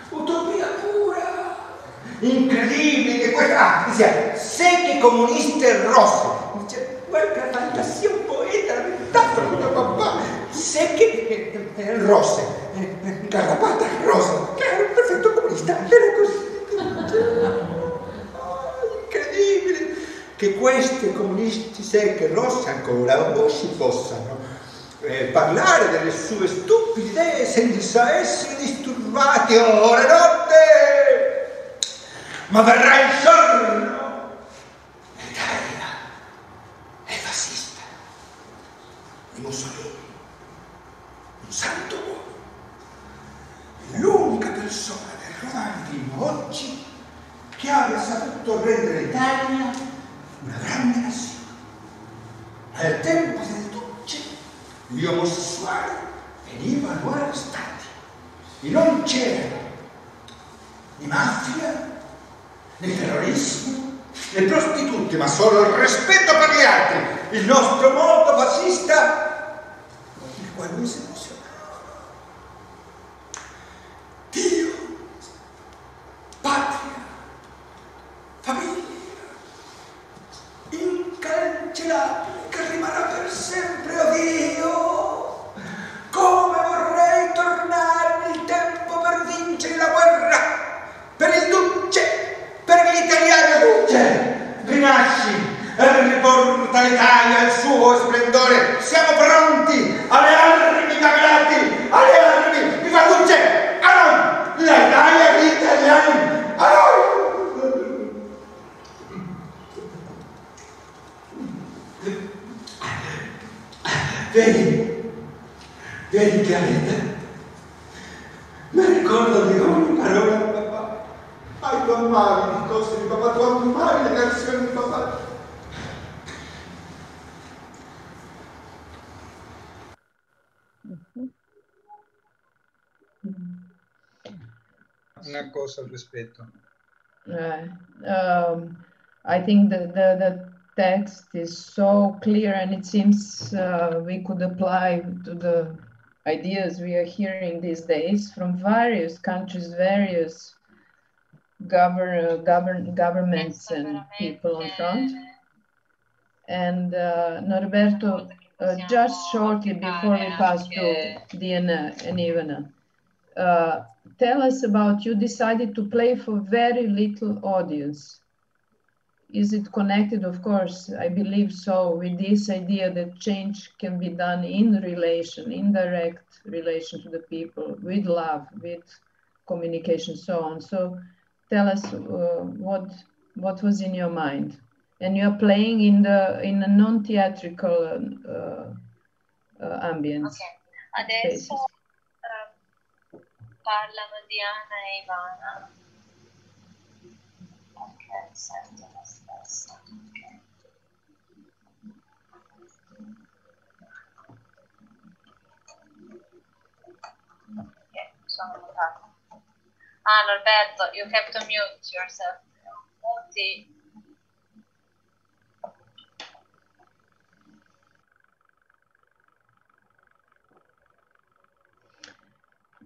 utopia pura, incredibile che questa sia secche comuniste rosse. Dice, guarda la fantasia, un poeta, la metafora di tuo papà, secche rosse, garrapata rossa, perfetto comunista, era così. Incredibile che queste comunisti secche rosse ancora oggi possano parlare delle sue stupide idee senza essere disturbati ora e notte. Ma verrà il giorno, l'Italia è fascista e Mussolini un santo uomo, l'unica persona del romantismo oggi che abbia saputo rendere l'Italia una grande nazione. Al tempo del gli omosessuali venivano arrestati e non c'era né mafia, né terrorismo, né prostituti, ma solo il rispetto per gli altri, il nostro moto fascista, il quale lui si emozionava. Dio, patria, famiglia, incancellabile, che rimarrà per sempre, oh Dio! Come vorrei tornare nel tempo per vincere la guerra, per il Duce, per l'italiano Duce! Rinasci e riporta l'Italia al suo splendore. Siamo pronti alle armi, camerati, alle armi, viva Duce! A noi! L'Italia, gli italiani, a noi! Vedi Chiaretta, mi ricordo di ogni parola, papà. animali, le cose di papà, tu animali, le canzoni di papà. Una cosa al rispetto. I think the text is so clear, and it seems we could apply to the ideas we are hearing these days from various countries, various governments and people on front. And Norberto, just shortly before we pass to Diana and Ivana, tell us about, you decided to play for very little audience. Is it connected? Of course, I believe so, with this idea that change can be done in relation, indirect relation to the people, with love, with communication, so on. So tell us what was in your mind. And you're playing in a non-theatrical ambience. Ok, adesso parlano Diana e Ivana. Ok, sento la stessa. Okay. Ok, sono mutata. Ah, Norberto, you have to mute yourself. Muti.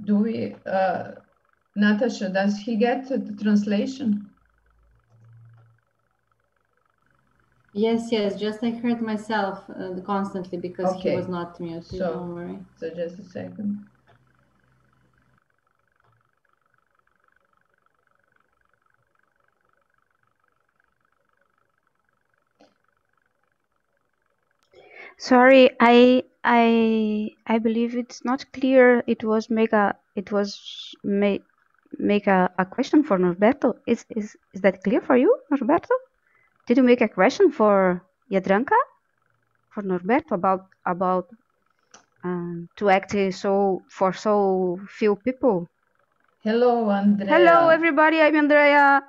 Do we, Natasha, does he get the translation? Yes, just I heard myself constantly because Okay. he was not muted, So, don't worry. So just a second. Sorry, I believe it's not clear. It was make a question for Norberto. Is that clear for you, Norberto? Did you make a question for Jadranka? For Norberto about to act for so few people? Hello, Andrea. Hello, everybody. I'm Andrea.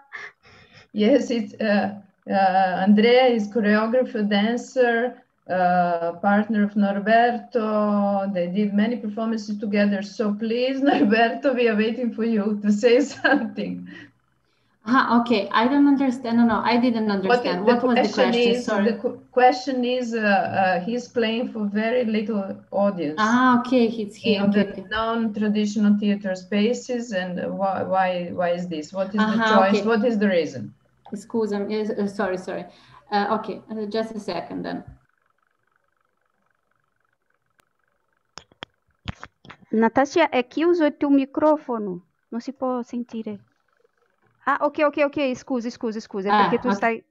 Yes, it's Andrea is choreographer, dancer, partner of Norberto. They did many performances together. So please, Norberto, we are waiting for you to say something. Okay, I don't understand. No, I didn't understand. What was the question? Sorry. The question is, he's playing for very little audience. Okay, it's here. In the non-traditional theater spaces, and why is this? What is the choice? Okay. What is the reason? Scusa, sorry. Okay, just a second then. Natasha, è chiuso il tuo microfono, non si può sentire. Ah, ok, scusi, perché tu stai...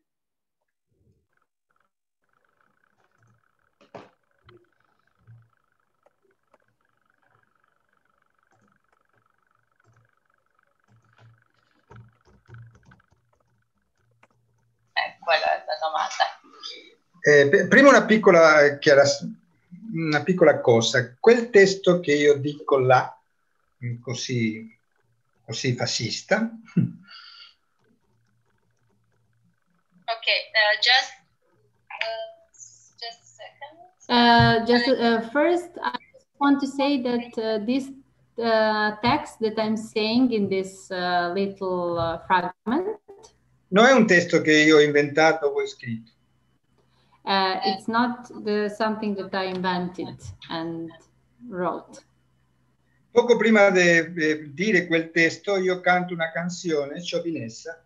Quella è la domanda. Prima una piccola cosa. Quel testo che io dico là, così fascista. Ok, just a second. First, I want to say that this text that I'm saying in this little fragment. Non è un testo che io ho inventato o ho scritto. It's not something that I invented and wrote. Poco prima di dire quel testo, io canto una canzone sciovinessa.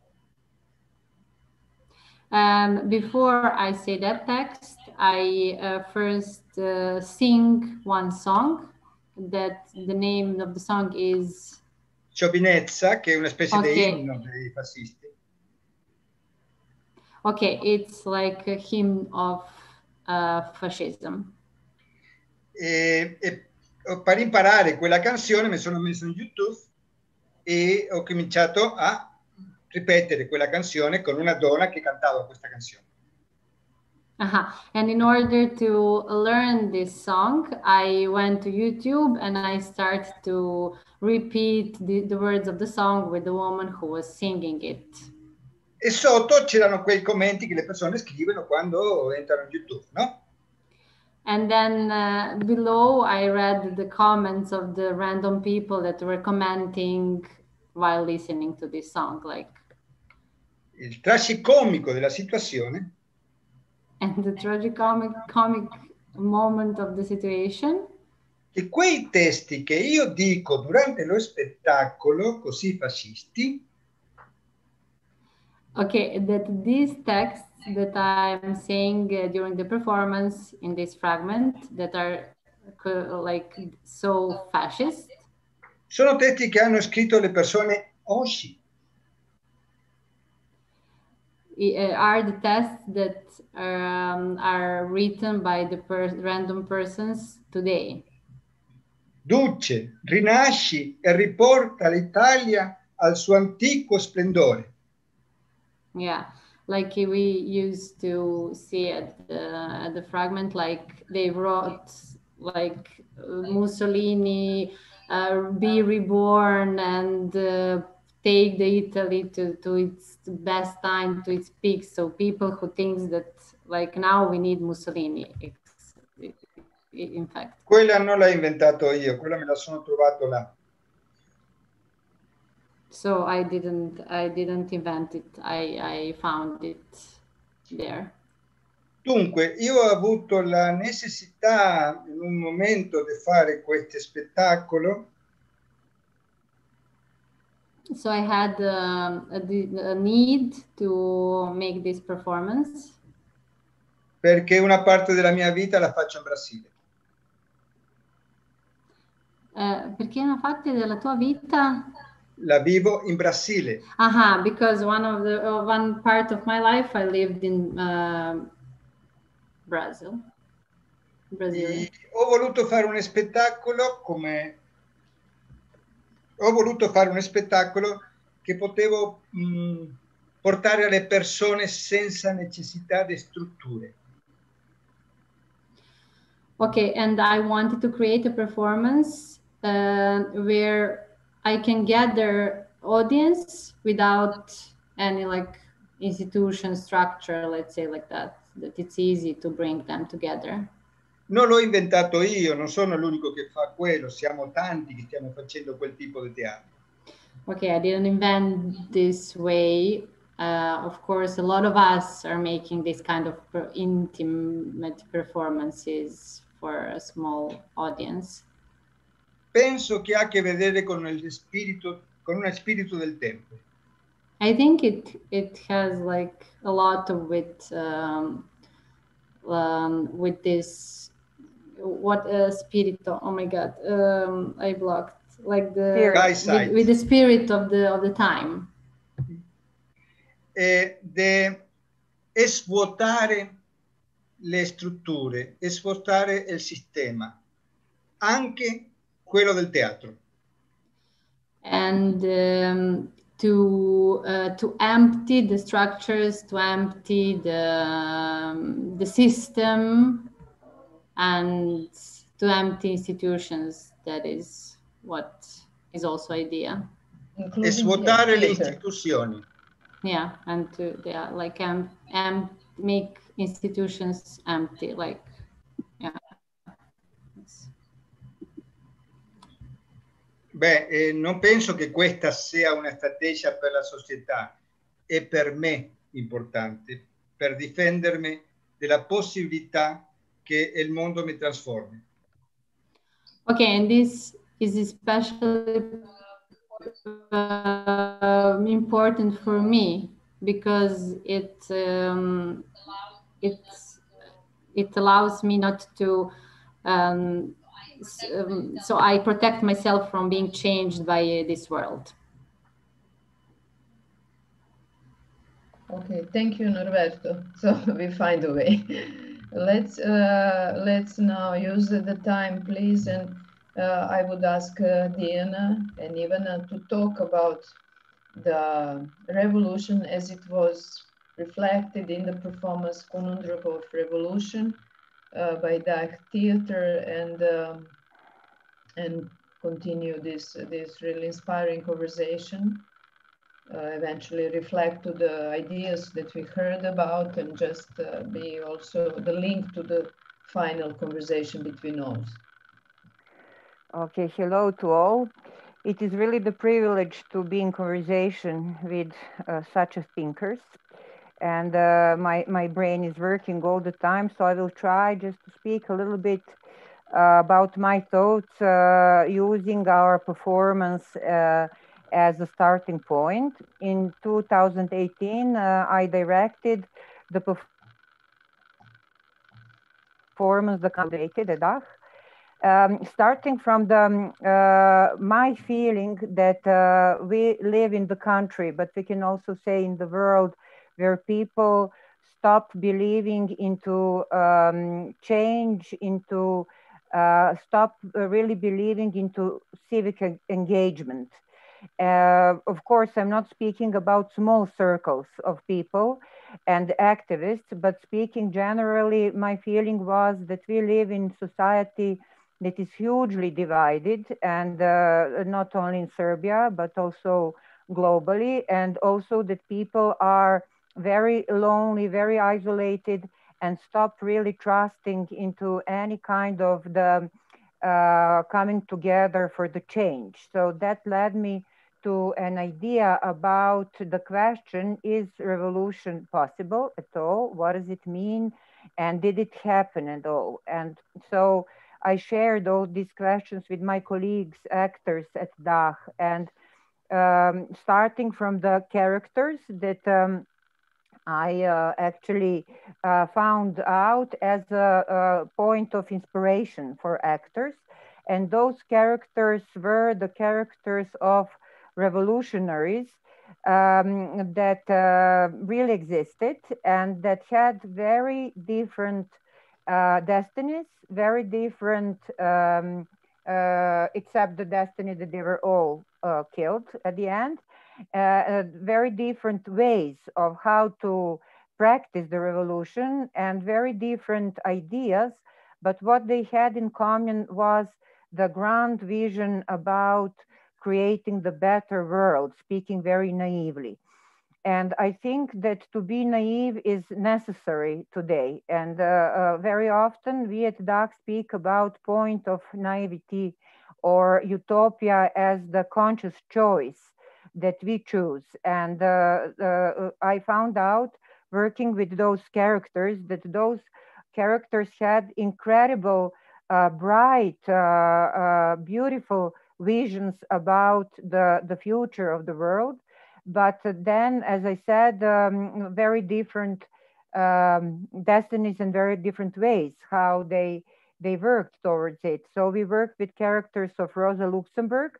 Before I say that text, I first sing one song. That the name of the song is Sciovinezza, che è una specie di inno dei fascisti. Okay, it's like a hymn of fascism. Per imparare quella canzone mi sono messo in YouTube e ho cominciato a ripetere quella canzone con una donna che cantava questa canzone. And in order to learn this song, I went to YouTube and I started to repeat the words of the song with the woman who was singing it. E sotto c'erano quei commenti che le persone scrivono quando entrano in YouTube, no? And then below I read the comments of the random people that were commenting while listening to this song, like. Il tragicomico della situazione. And the tragicomic moment of the situation. Che quei testi che io dico durante lo spettacolo, così fascisti. Okay, that these texts that I'm saying during the performance in this fragment that are like so fascist. Sono testi che hanno scritto le persone oggi. Are the texts that are written by the random persons today. Duce, rinasci e riporta l'Italia al suo antico splendore. Yeah, like we used to see at the fragment, like they wrote like Mussolini be reborn and take the Italy to its best time, to its peak. So people who think that like now we need Mussolini, in fact. Quella non l'ho inventato io, quella me la sono trovato là. So I didn't invent it. I found it there. Dunque, io ho avuto la necessità in un momento di fare questo spettacolo. So I had a need to make this performance. Perché una parte della mia vita la faccio in Brasile. Perché una parte della tua vita? La vivo in Brasile. Aha, because one part of my life I lived in Brazil. Ho voluto fare uno spettacolo che potevo portare alle persone senza necessità di strutture. Okay, and I wanted to create a performance where I can gather audience without any like institution structure, let's say like that it's easy to bring them together. Non l'ho inventato io, non sono l'unico che fa quello, siamo tanti che stiamo facendo quel tipo di teatro. Okay, I didn't invent this way. Of course, a lot of us are making this kind of intimate performances for a small audience. Penso che ha a che vedere con uno spirito del tempo. I think it has like a lot of with this spirito. Oh my God, I blocked like with the spirit of the time. De svuotare le strutture, svuotare il sistema, anche quello del teatro. And to empty the structures, to empty the system, and to empty institutions. That is what is also idea. E svuotare le istituzioni. Yeah, and to like make institutions empty, like yeah. Beh, non penso che questa sia una strategia per la società, è per me importante, per difendermi della possibilità che il mondo mi trasformi. Okay, and this is especially important for me because it allows me not to so I protect myself from being changed by this world. Okay, thank you, Norberto. So we find a way. Let's now use the time, please, and I would ask Diana and Ivana to talk about the revolution as it was reflected in the performance Conundrum of Revolution by DAC Theater and continue this really inspiring conversation. Eventually reflect to the ideas that we heard about, and just be also the link to the final conversation between us. Okay, hello to all. It is really the privilege to be in conversation with such a thinkers. And my brain is working all the time, so I will try just to speak a little bit about my thoughts using our performance as a starting point. In 2018, I directed the performance, the candidate, the DACH, starting from the my feeling that we live in the country, but we can also say in the world, where people stop believing into change, into stop really believing into civic engagement. Of course, I'm not speaking about small circles of people and activists, but speaking generally, my feeling was that we live in society that is hugely divided, and not only in Serbia, but also globally, and also that people are very lonely, very isolated, and stop really trusting into any kind of the coming together for the change. So that led me to an idea about the question, is revolution possible at all? What does it mean? And did it happen at all? And so I shared all these questions with my colleagues, actors at DACH, and starting from the characters that I actually found out as a point of inspiration for actors. And those characters were the characters of revolutionaries that really existed and that had very different destinies, very different, except the destiny that they were all killed at the end. Very different ways of how to practice the revolution and very different ideas. But what they had in common was the grand vision about creating the better world, speaking very naively. And I think that to be naive is necessary today. And very often we at DACH speak about point of naivety or utopia as the conscious choice that we choose. And I found out working with those characters that those characters had incredible, bright, beautiful visions about the future of the world. But then, as I said, very different destinies and very different ways how they worked towards it. So we worked with characters of Rosa Luxemburg,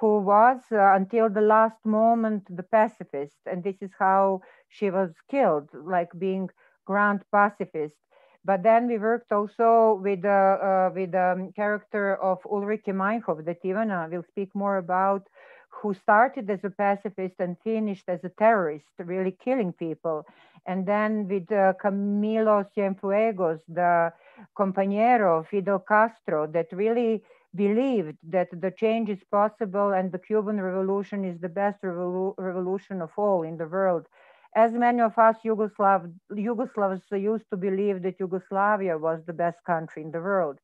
who was until the last moment the pacifist, and this is how she was killed, like being grand pacifist. But then we worked also with the character of Ulrike Meinhof that Ivana will speak more about, who started as a pacifist and finished as a terrorist, really killing people. And then with Camilo Cienfuegos, the compañero of Fidel Castro, that really believed that the change is possible and the Cuban Revolution is the best revolution of all in the world. As many of us Yugoslavs used to believe that Yugoslavia was the best country in the world.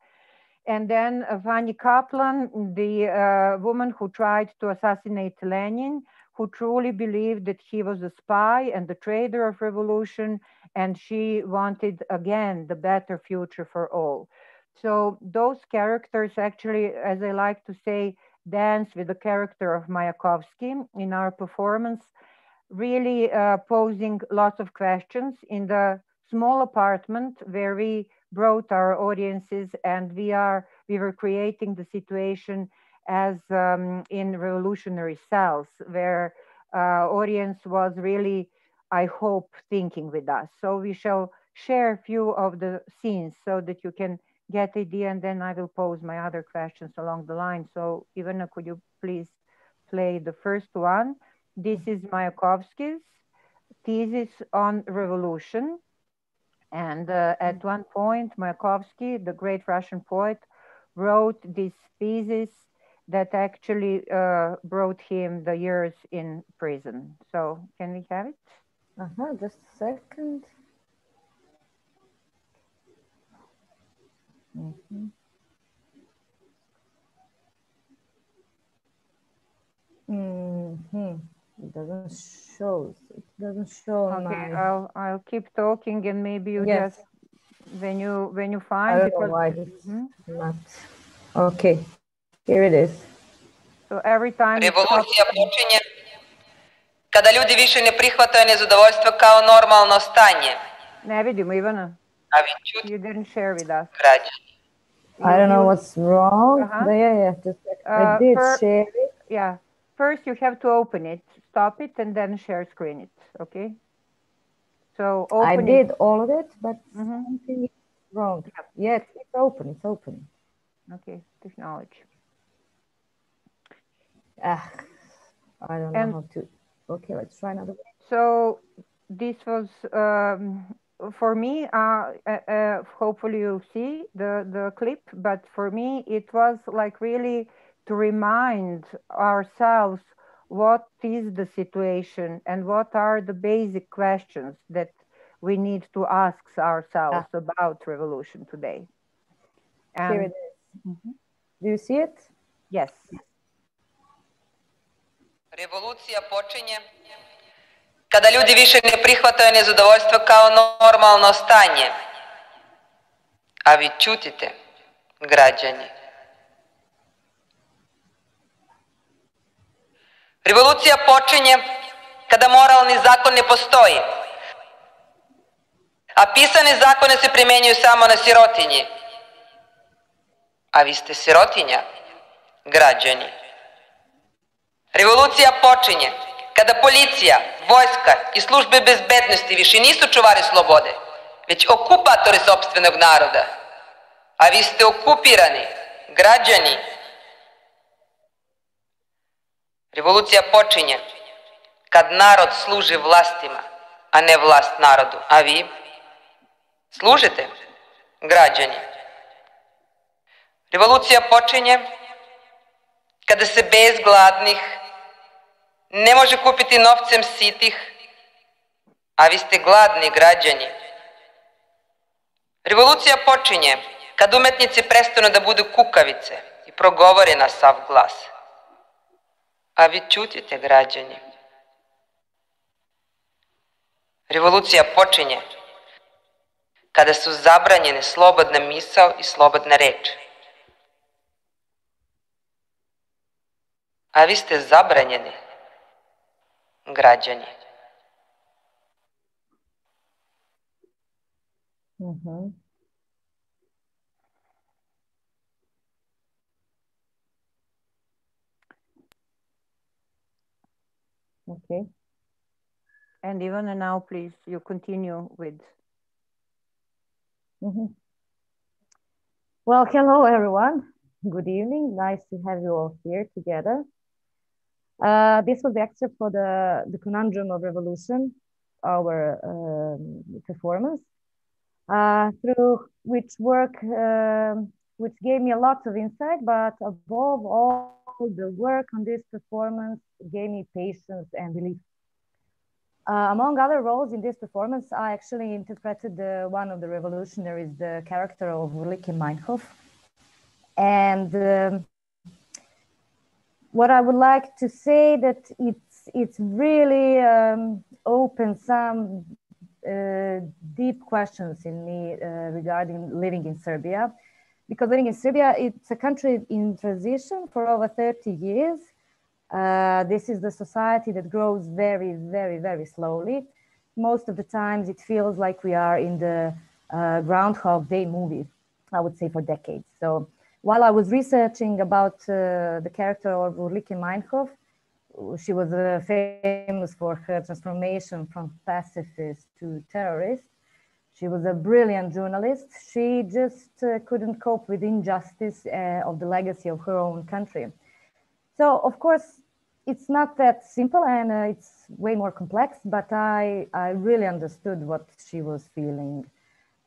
And then Vanya Kaplan, the woman who tried to assassinate Lenin, who truly believed that he was a spy and the traitor of revolution, and she wanted, again, the better future for all. So those characters actually, as I like to say, dance with the character of Mayakovsky in our performance, really posing lots of questions in the small apartment where we brought our audiences, and we were creating the situation as in revolutionary cells, where audience was really, I hope, thinking with us. So we shall share a few of the scenes so that you can get idea, and then I will pose my other questions along the line. So Ivana, could you please play the first one? This is Mayakovsky's thesis on revolution. And at one point, Mayakovsky, the great Russian poet, wrote this thesis that actually brought him the years in prison. So can we have it? Just a second. It doesn't show. It doesn't show. Okay, I'll keep talking, and maybe you Yes. just when you find. I don't know why it's not. Okay, here it is. So every time. Revolucija počinje kada ljudi više ne prihvataju nezadovoljstvo kao normalno stanje. Ne vidimo, Ivana. A vi čujete? You didn't share with us. Građani. I don't know what's wrong. Yeah, just I did share it. Yeah, first you have to open it, stop it, and then share screen it. Okay. So open I it. did all of it, but something is wrong. Yes, it's open. It's open. Okay, technology. I don't know how to. Okay, let's try another way. So this was for me. Hopefully you see the clip, but for me it was like really to remind ourselves what is the situation and what are the basic questions that we need to ask ourselves about revolution today. And here it is. Do you see it? Yes. Revolucija počinje kada ljudi više ne prihvataju nezadovoljstvo kao normalno stanje. A vi čutite, građani. Revolucija počinje kada moralni zakon ne postoji. A pisane zakone se primjenjuju samo na sirotinji. A vi ste sirotinja, građani. Revolucija počinje kada policija, vojska i službe bezbednosti više nisu čuvari slobode, već okupatori sopstvenog naroda. A vi ste okupirani, građani. Revolucija počinje kad narod služi vlastima, a ne vlast narodu. A vi služite, građani. Revolucija počinje kada se bez gladnih ne može kupiti novcem sitih, a vi ste gladni, građani. Revolucija počinje kad umetnici prestanu da budu kukavice i progovore na sav glas. A vi čutite, građani. Revolucija počinje kada su zabranjene slobodna misao i slobodna reč. A vi ste zabranjeni, građani. Okay. And Ivana, now please, you continue with. Well, hello, everyone. Good evening. Nice to have you all here together. This was the excerpt for the Conundrum of Revolution, our performance, through which work, which gave me a lot of insight, but above all, the work on this performance gave me patience and belief. Among other roles in this performance, I actually interpreted one of the revolutionaries, the character of Ulrike Meinhof. And what I would like to say that it's really opened some deep questions in me regarding living in Serbia. Because living in Serbia, it's a country in transition for over 30 years. This is the society that grows very, very, very slowly. Most of the times it feels like we are in the Groundhog Day movie, I would say, for decades. So while I was researching about the character of Ulrike Meinhof, she was famous for her transformation from pacifist to terrorist. She was a brilliant journalist. She just couldn't cope with injustice of the legacy of her own country. So, of course, it's not that simple and it's way more complex, but I really understood what she was feeling.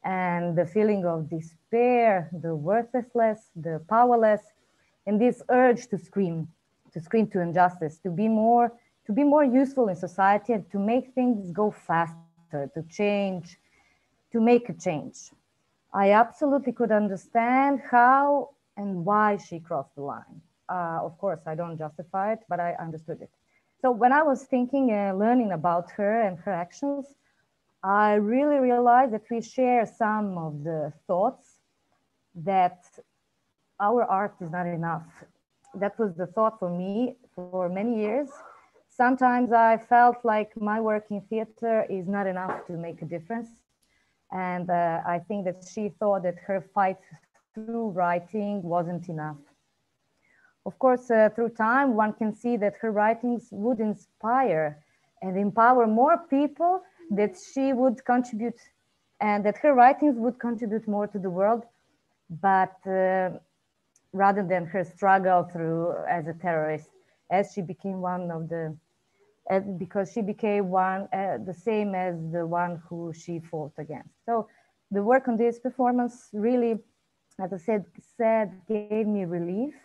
And the feeling of despair, the worthlessness, the powerless, and this urge to scream to injustice, to be more useful in society and to make things go faster, to change, to make a change. I absolutely could understand how and why she crossed the line. Of course, I don't justify it, but I understood it. So when I was thinking and learning about her and her actions, I really realized that we share some of the thoughts that our art is not enough. That was the thought for me for many years. Sometimes I felt like my work in theater is not enough to make a difference. And I think that she thought that her fight through writing wasn't enough. Of course, through time, one can see that her writings would inspire and empower more people, that she would contribute and that her writings would contribute more to the world, but rather than her struggle through as a terrorist, as she became one of the, because she became one, the same as the one who she fought against. So the work on this performance really, as I said, gave me relief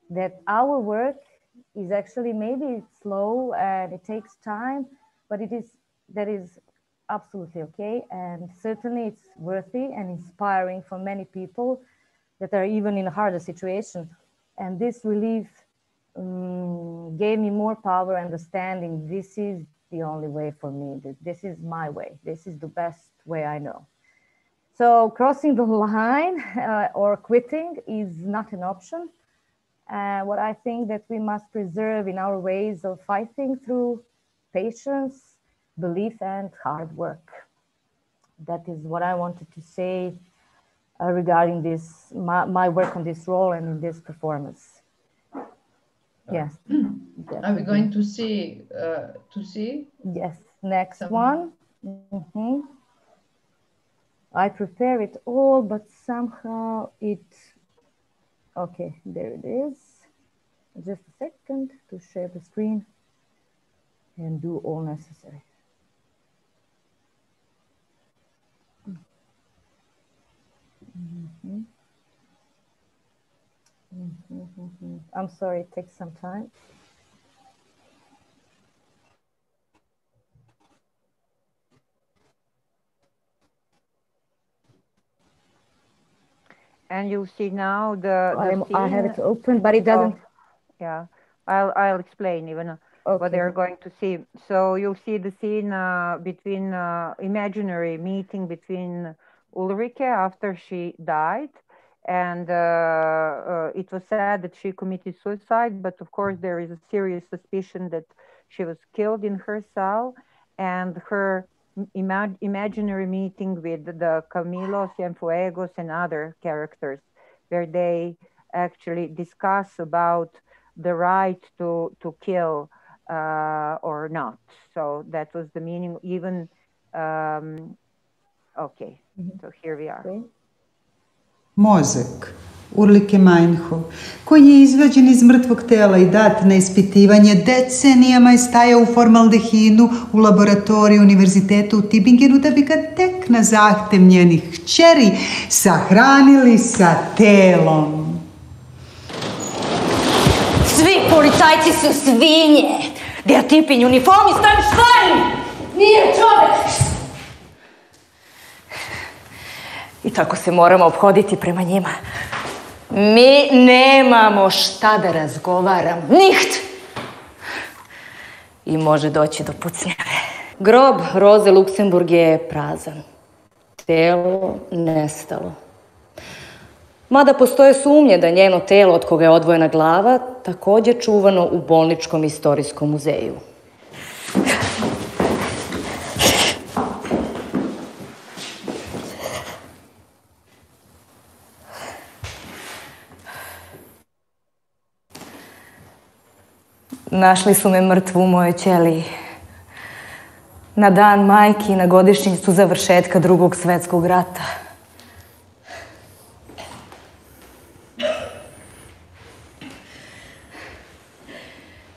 that our work is actually, maybe it's slow and it takes time, but that is absolutely okay. And certainly it's worthy and inspiring for many people that are even in a harder situation. And this relief gave me more power, understanding this is the only way for me, that this is my way, this is the best way I know. So crossing the line or quitting is not an option. What I think that we must preserve in our ways of fighting through patience, belief, and hard work. That is what I wanted to say regarding this, my work on this role and in this performance. Yes. Are we going to see? Yes, next one. Mm-hmm. I prepare it all, but somehow it, okay, there it is. Just a second to share the screen and do all necessary. Mm-hmm. Mm-hmm. I'm sorry, it takes some time. And you'll see now I have it open, but it doesn't. Yeah, I'll explain even what they're going to see. So you'll see the scene between imaginary meeting between Ulrike after she died. And it was said that she committed suicide, but of course there is a serious suspicion that she was killed in her cell, and her imaginary meeting with the Camilo Cienfuegos and other characters, where they actually discuss about the right to kill or not. So that was the meaning. Even okay, so here we are. Okay. Mozak Urlike Meinho, koji je izvađen iz mrtvog tela i dat na ispitivanje, decenijama je stajao u formaldehinu u laboratoriju univerziteta u Tübingenu, da bi ga tek na zahtev njenih kćeri sahranili sa telom. Svi policajci su svinje. Der Typ in Uniform ist ein Schwein. Nije čovjek. I tako se moramo ophoditi prema njima. Mi nemamo šta da razgovaramo. Niht! I može doći do pucnjave. Grob Roze Luksemburg je prazan. Telo nestalo. Mada postoje sumnje da njeno telo, od koga je odvojena glava, također čuvano u bolničkom istorijskom muzeju. Našli su me mrtvu u mojoj ćeliji. Na dan majki i na godišnjicu završetka Drugog svjetskog rata.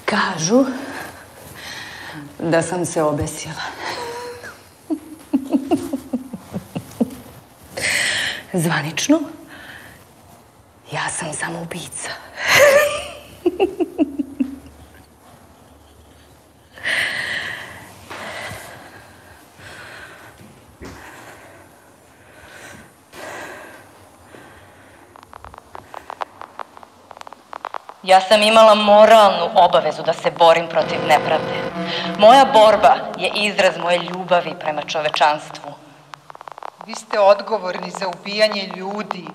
Kažu da sam se obesila. Zvanično, ja sam samoubica. Ja sam imala moralnu obavezu da se borim protiv nepravde. Moja borba je izraz moje ljubavi prema čovečanstvu. Vi ste odgovorni za ubijanje ljudi.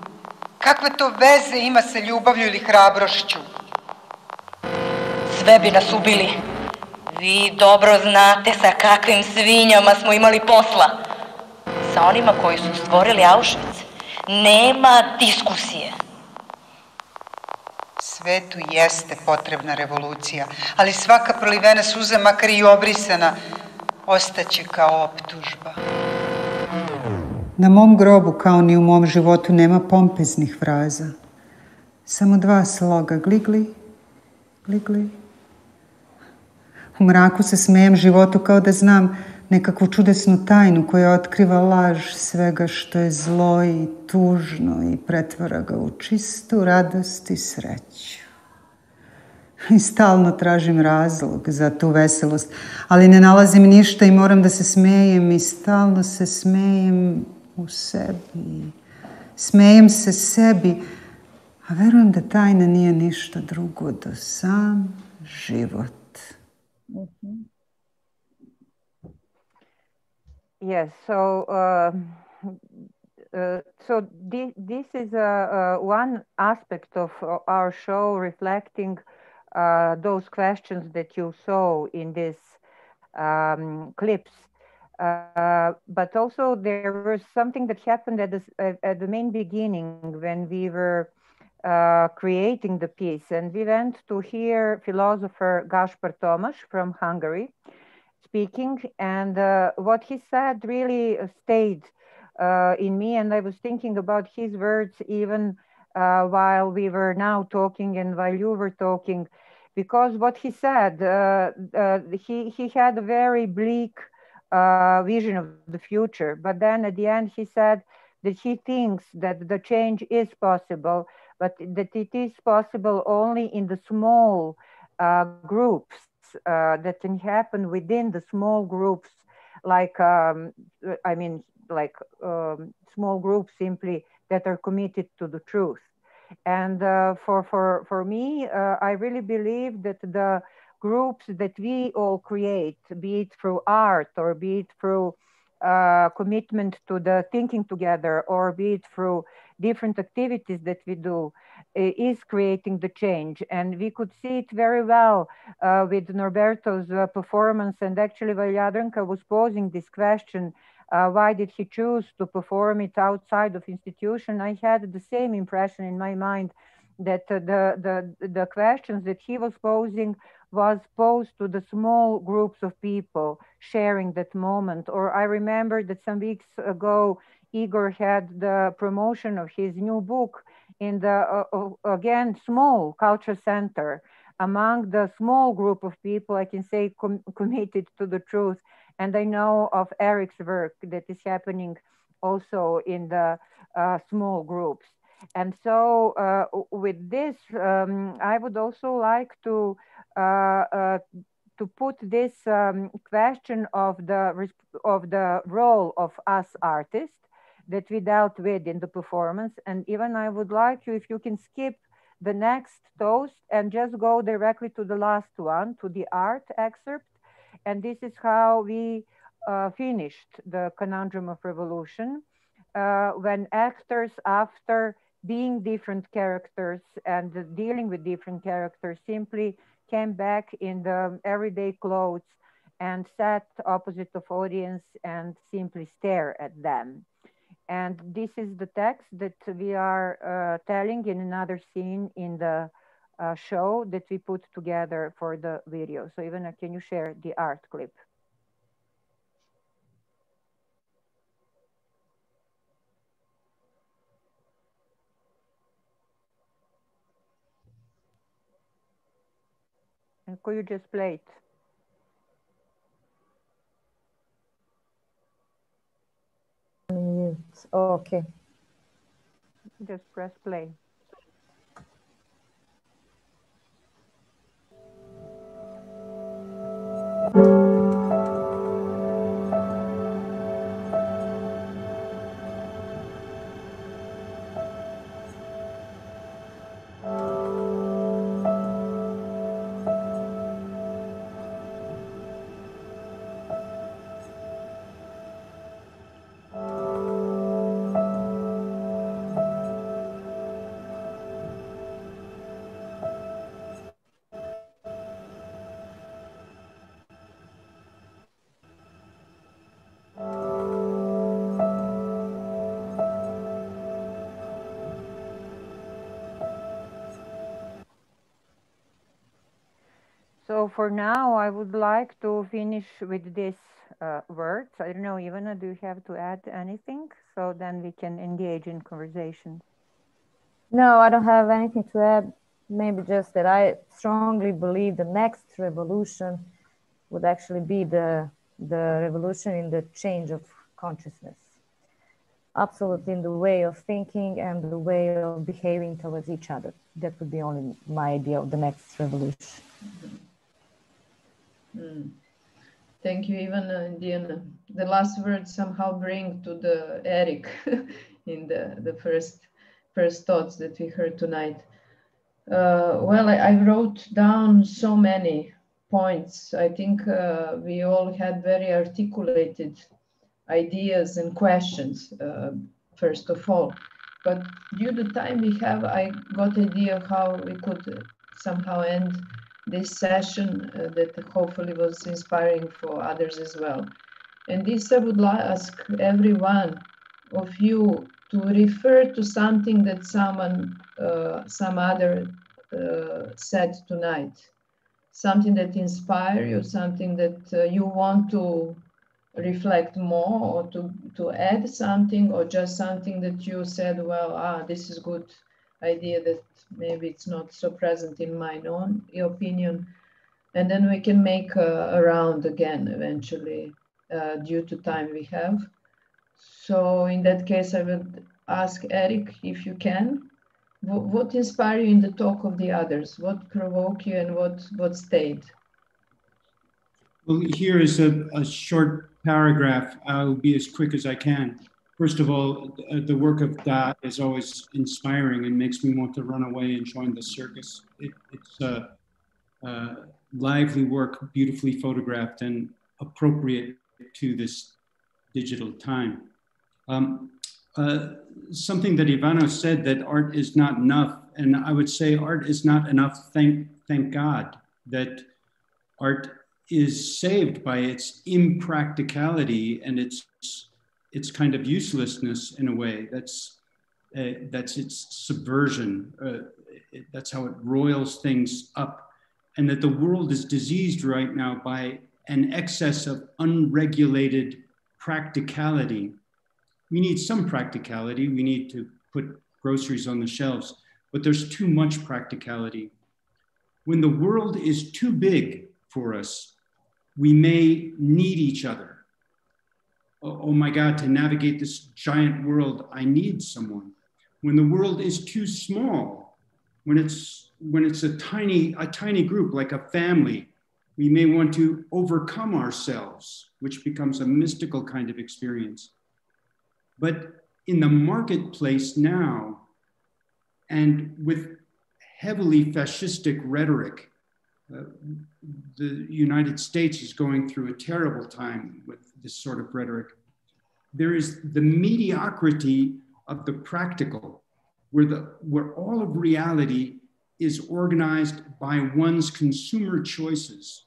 Kakve to veze ima sa ljubavlju ili hrabrošću? Sve bi nas ubili. Vi dobro znate sa kakvim svinjama smo imali posla. Sa onima koji su stvorili Auschwitz. Nema diskusije. Svetu jeste potrebna revolucija, ali svaka prolivena suza, makar i obrisana, ostaće kao optužba. Na mom grobu, kao ni u mom životu, nema pompeznih fraza. Samo dva sloga, gligli, gligli. U mraku se smejem životu kao da znam nekakvu čudesnu tajnu koja otkriva laž svega što je zlo i tužno i pretvara ga u čistu radost i sreću. I stalno tražim razlog za tu veselost, ali ne nalazim ništa i moram da se smejem i stalno se smejem u sebi. Smejem se sebi, a verujem da tajna nije ništa drugo do sam život. Yes, this is one aspect of our show reflecting those questions that you saw in these clips. But also there was something that happened at the main beginning when we were creating the piece, and we went to hear philosopher Gaspar Tomas from Hungary speaking, and what he said really stayed in me, and I was thinking about his words even while we were now talking and while you were talking, because what he said, he had a very bleak vision of the future, but then at the end he said that he thinks that the change is possible, but that it is possible only in the small groups that can happen within the small groups, like small groups simply that are committed to the truth. And for me, I really believe that the groups that we all create, be it through art or be it through commitment to the thinking together or be it through different activities that we do, is creating the change. And we could see it very well with Norberto's performance. And actually, while Jadranka was posing this question, why did he choose to perform it outside of institution? I had the same impression in my mind that the questions that he was posing was posed to the small groups of people sharing that moment. Or I remember that some weeks ago, Igor had the promotion of his new book in the, again, small culture center among the small group of people, I can say, committed to the truth. And I know of Eric's work that is happening also in the small groups. And so with this, I would also like to put this question of the role of us artists that we dealt with in the performance. And even I would like you, if you can skip the next toast and just go directly to the last one, to the art excerpt. And this is how we finished the Conundrum of Revolution, when actors, after being different characters and dealing with different characters, simply came back in the everyday clothes and sat opposite of audience and simply stare at them. And this is the text that we are telling in another scene in the show that we put together for the video. So Ivana, can you share the art clip? And could you just play it? Okay. Just press play. So for now, I would like to finish with this words. I don't know, Ivana, do you have to add anything? So then we can engage in conversation. No, I don't have anything to add. Maybe just that I strongly believe the next revolution would actually be the revolution in the change of consciousness. Absolutely, in the way of thinking and the way of behaving towards each other. That would be only my idea of the next revolution. Thank you, Ivana and Diana. The last words somehow bring to the Eric in the first thoughts that we heard tonight. Well, I wrote down so many points. I think we all had very articulated ideas and questions, first of all. But due to time we have, I got an idea of how we could somehow end this session that hopefully was inspiring for others as well. And this I would ask every one of you to refer to something that someone, some other said tonight. Something that inspires you, something that you want to reflect more, or to add something, or just something that you said, well, this is good idea that maybe it's not so present in my own opinion. And then we can make a round again eventually, due to time we have. So in that case, I would ask Eric, if you can, what inspired you in the talk of the others? What provoked you and what stayed? Well, here is a short paragraph. I'll be as quick as I can. First of all, the work of Da is always inspiring and makes me want to run away and join the circus. It's lively work, beautifully photographed and appropriate to this digital time. Something that Ivana said, that art is not enough, and I would say art is not enough, thank God, that art is saved by its impracticality and its kind of uselessness in a way. That's its subversion. That's how it roils things up. And that the world is diseased right now by an excess of unregulated practicality. We need some practicality. We need to put groceries on the shelves, but there's too much practicality. When the world is too big for us, we may need each other. Oh my God, to navigate this giant world, I need someone. When the world is too small, when it's a tiny group, like a family, we may want to overcome ourselves, which becomes a mystical kind of experience. But in the marketplace now, and with heavily fascistic rhetoric, the United States is going through a terrible time with this sort of rhetoric. There is the mediocrity of the practical, where all of reality is organized by one's consumer choices.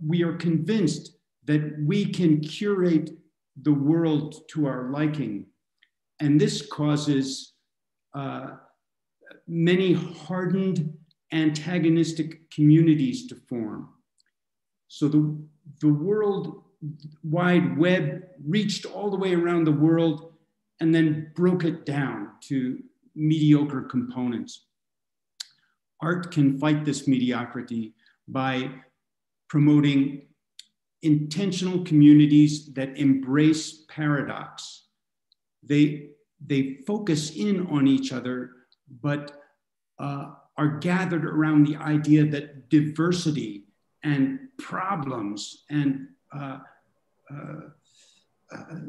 We are convinced that we can curate the world to our liking, and this causes many hardened, antagonistic communities to form. So the World Wide Web reached all the way around the world and then broke it down to mediocre components. Art can fight this mediocrity by promoting intentional communities that embrace paradox. They focus in on each other, but are gathered around the idea that diversity and problems and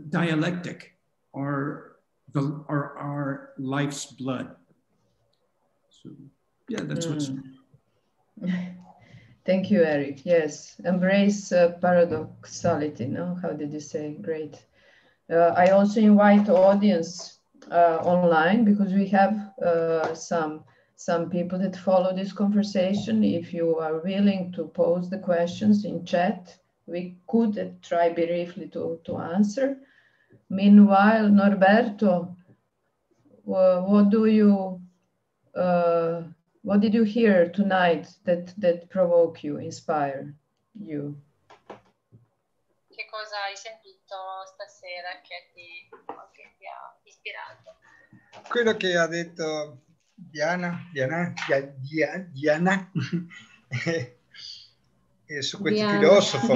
dialectic are our life's blood. So yeah, that's what's. Thank you, Eric. Yes, embrace paradoxality. No, how did you say? Great. I also invite the audience online, because we have some people that follow this conversation. If you are willing to pose the questions in chat, we could try briefly to answer. Meanwhile, Norberto, what do you What did you hear tonight that provoke you, inspire you? Che cosa hai sentito stasera che ti ha ispirato? Quello che ha detto Diana su questi filosofos,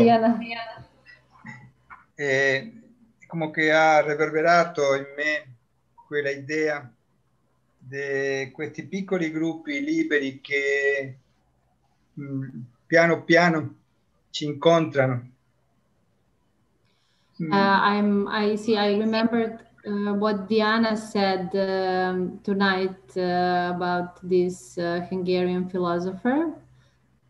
como que ha reverberato in me quella idea di questi piccoli gruppi liberi che piano piano ci incontrano. I remembered what Diana said tonight about this Hungarian philosopher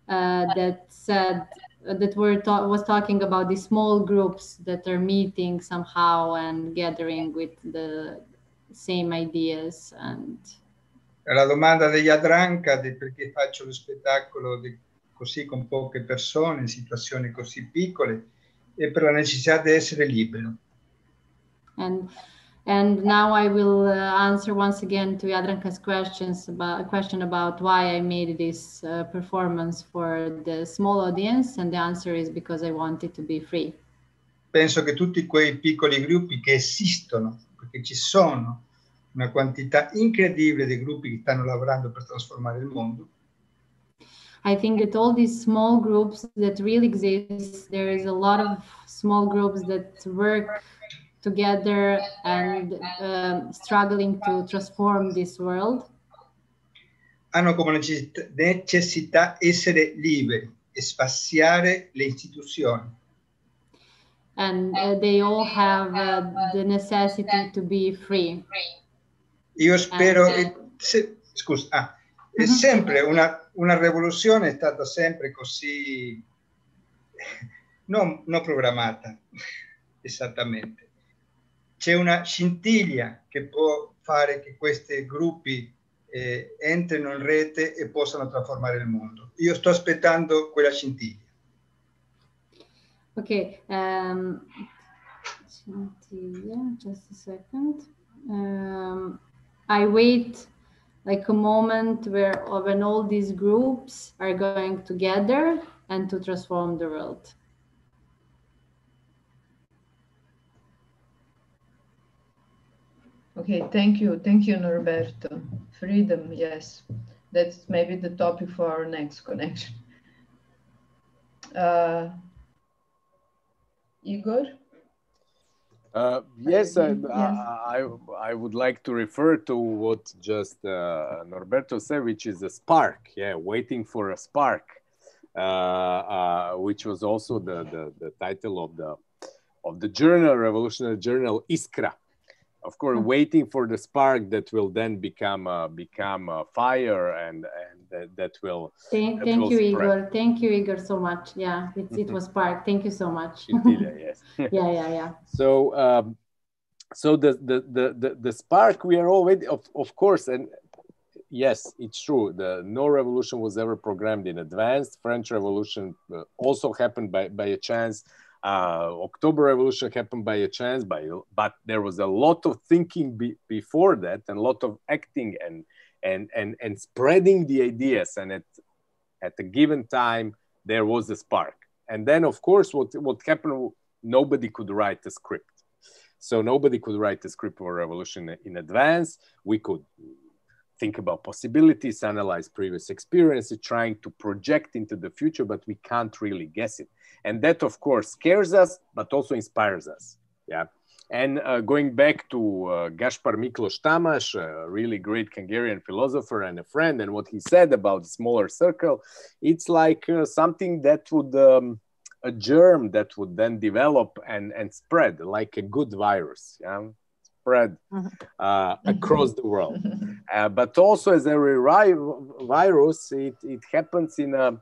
that said that was talking about the small groups that are meeting somehow and gathering with the same ideas. And la domanda di Jadranka di perché faccio lo spettacolo così con poche persone in situazioni così piccole è per la necessità di essere libero. And now I will answer once again to Jadranka's question about why I made this performance for the small audience, and the answer is because I wanted to be free. Penso che tutti quei piccoli gruppi che esistono, perché ci sono una quantità incredibile di gruppi che stanno lavorando per trasformare il mondo. I think that all these small groups that really exist, there is a lot of small groups that work together and struggling to transform this world. Hanno come necessità essere liberi e spaziare le istituzioni. And they all have the necessity to be free. Io spero, è sempre una rivoluzione è stata sempre così non programmata esattamente. C'è una scintilla che può fare che questi gruppi entrino in rete e possano trasformare il mondo. Io sto aspettando quella scintilla. Okay, scintilla, just a second. I wait like a moment when all these groups are going together and to transform the world. Okay, thank you, Norberto. Freedom, yes, that's maybe the topic for our next connection. Igor? Yes, I would like to refer to what just Norberto said, which is a spark. Yeah, waiting for a spark, which was also the title of the journal, revolutionary journal Iskra. Of course, waiting for the spark that will then become a fire and that will. Thank you, Igor. Thank you, Igor, so much. Yeah, it was spark. Thank you so much. Yes. Yeah. So, so the spark we are all waiting. Of course, and yes, it's true. No revolution was ever programmed in advance. French Revolution also happened by a chance. October Revolution happened by a chance, but there was a lot of thinking before that, and a lot of acting and spreading the ideas. And at a given time, there was a spark. And then, of course, what happened? Nobody could write a script. So nobody could write a script for a revolution in advance. We could think about possibilities, analyze previous experiences, trying to project into the future, but we can't really guess it. And that, of course, scares us, but also inspires us. Yeah. And going back to Gaspar Miklos Tamás, a really great Hungarian philosopher and a friend, and what he said about the smaller circle, it's like something that would, a germ that would then develop and spread like a good virus. Yeah. Spread across the world. But also as a virus, it happens in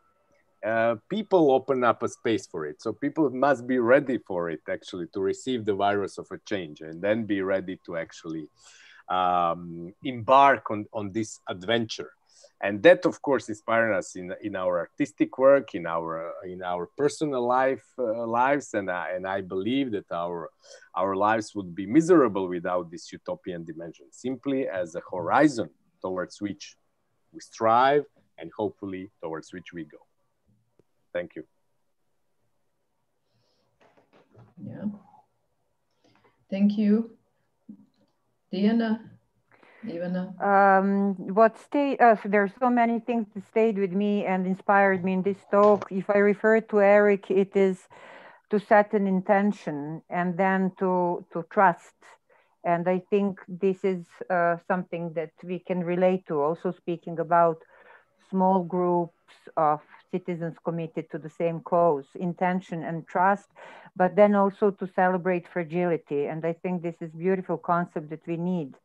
people open up a space for it. So people must be ready for it, actually, to receive the virus of a change and then be ready to actually embark on this adventure. And that, of course, inspires us in our artistic work, in our personal lives, and I believe that our lives would be miserable without this utopian dimension, simply as a horizon towards which we strive, and hopefully towards which we go. Thank you. Yeah. Thank you. Diana? What stayed, there are so many things that stayed with me and inspired me in this talk. If I refer to Eric, it is to set an intention and then to trust. And I think this is something that we can relate to, also speaking about small groups of citizens committed to the same cause, intention and trust, but then also to celebrate fragility. And I think this is a beautiful concept that we need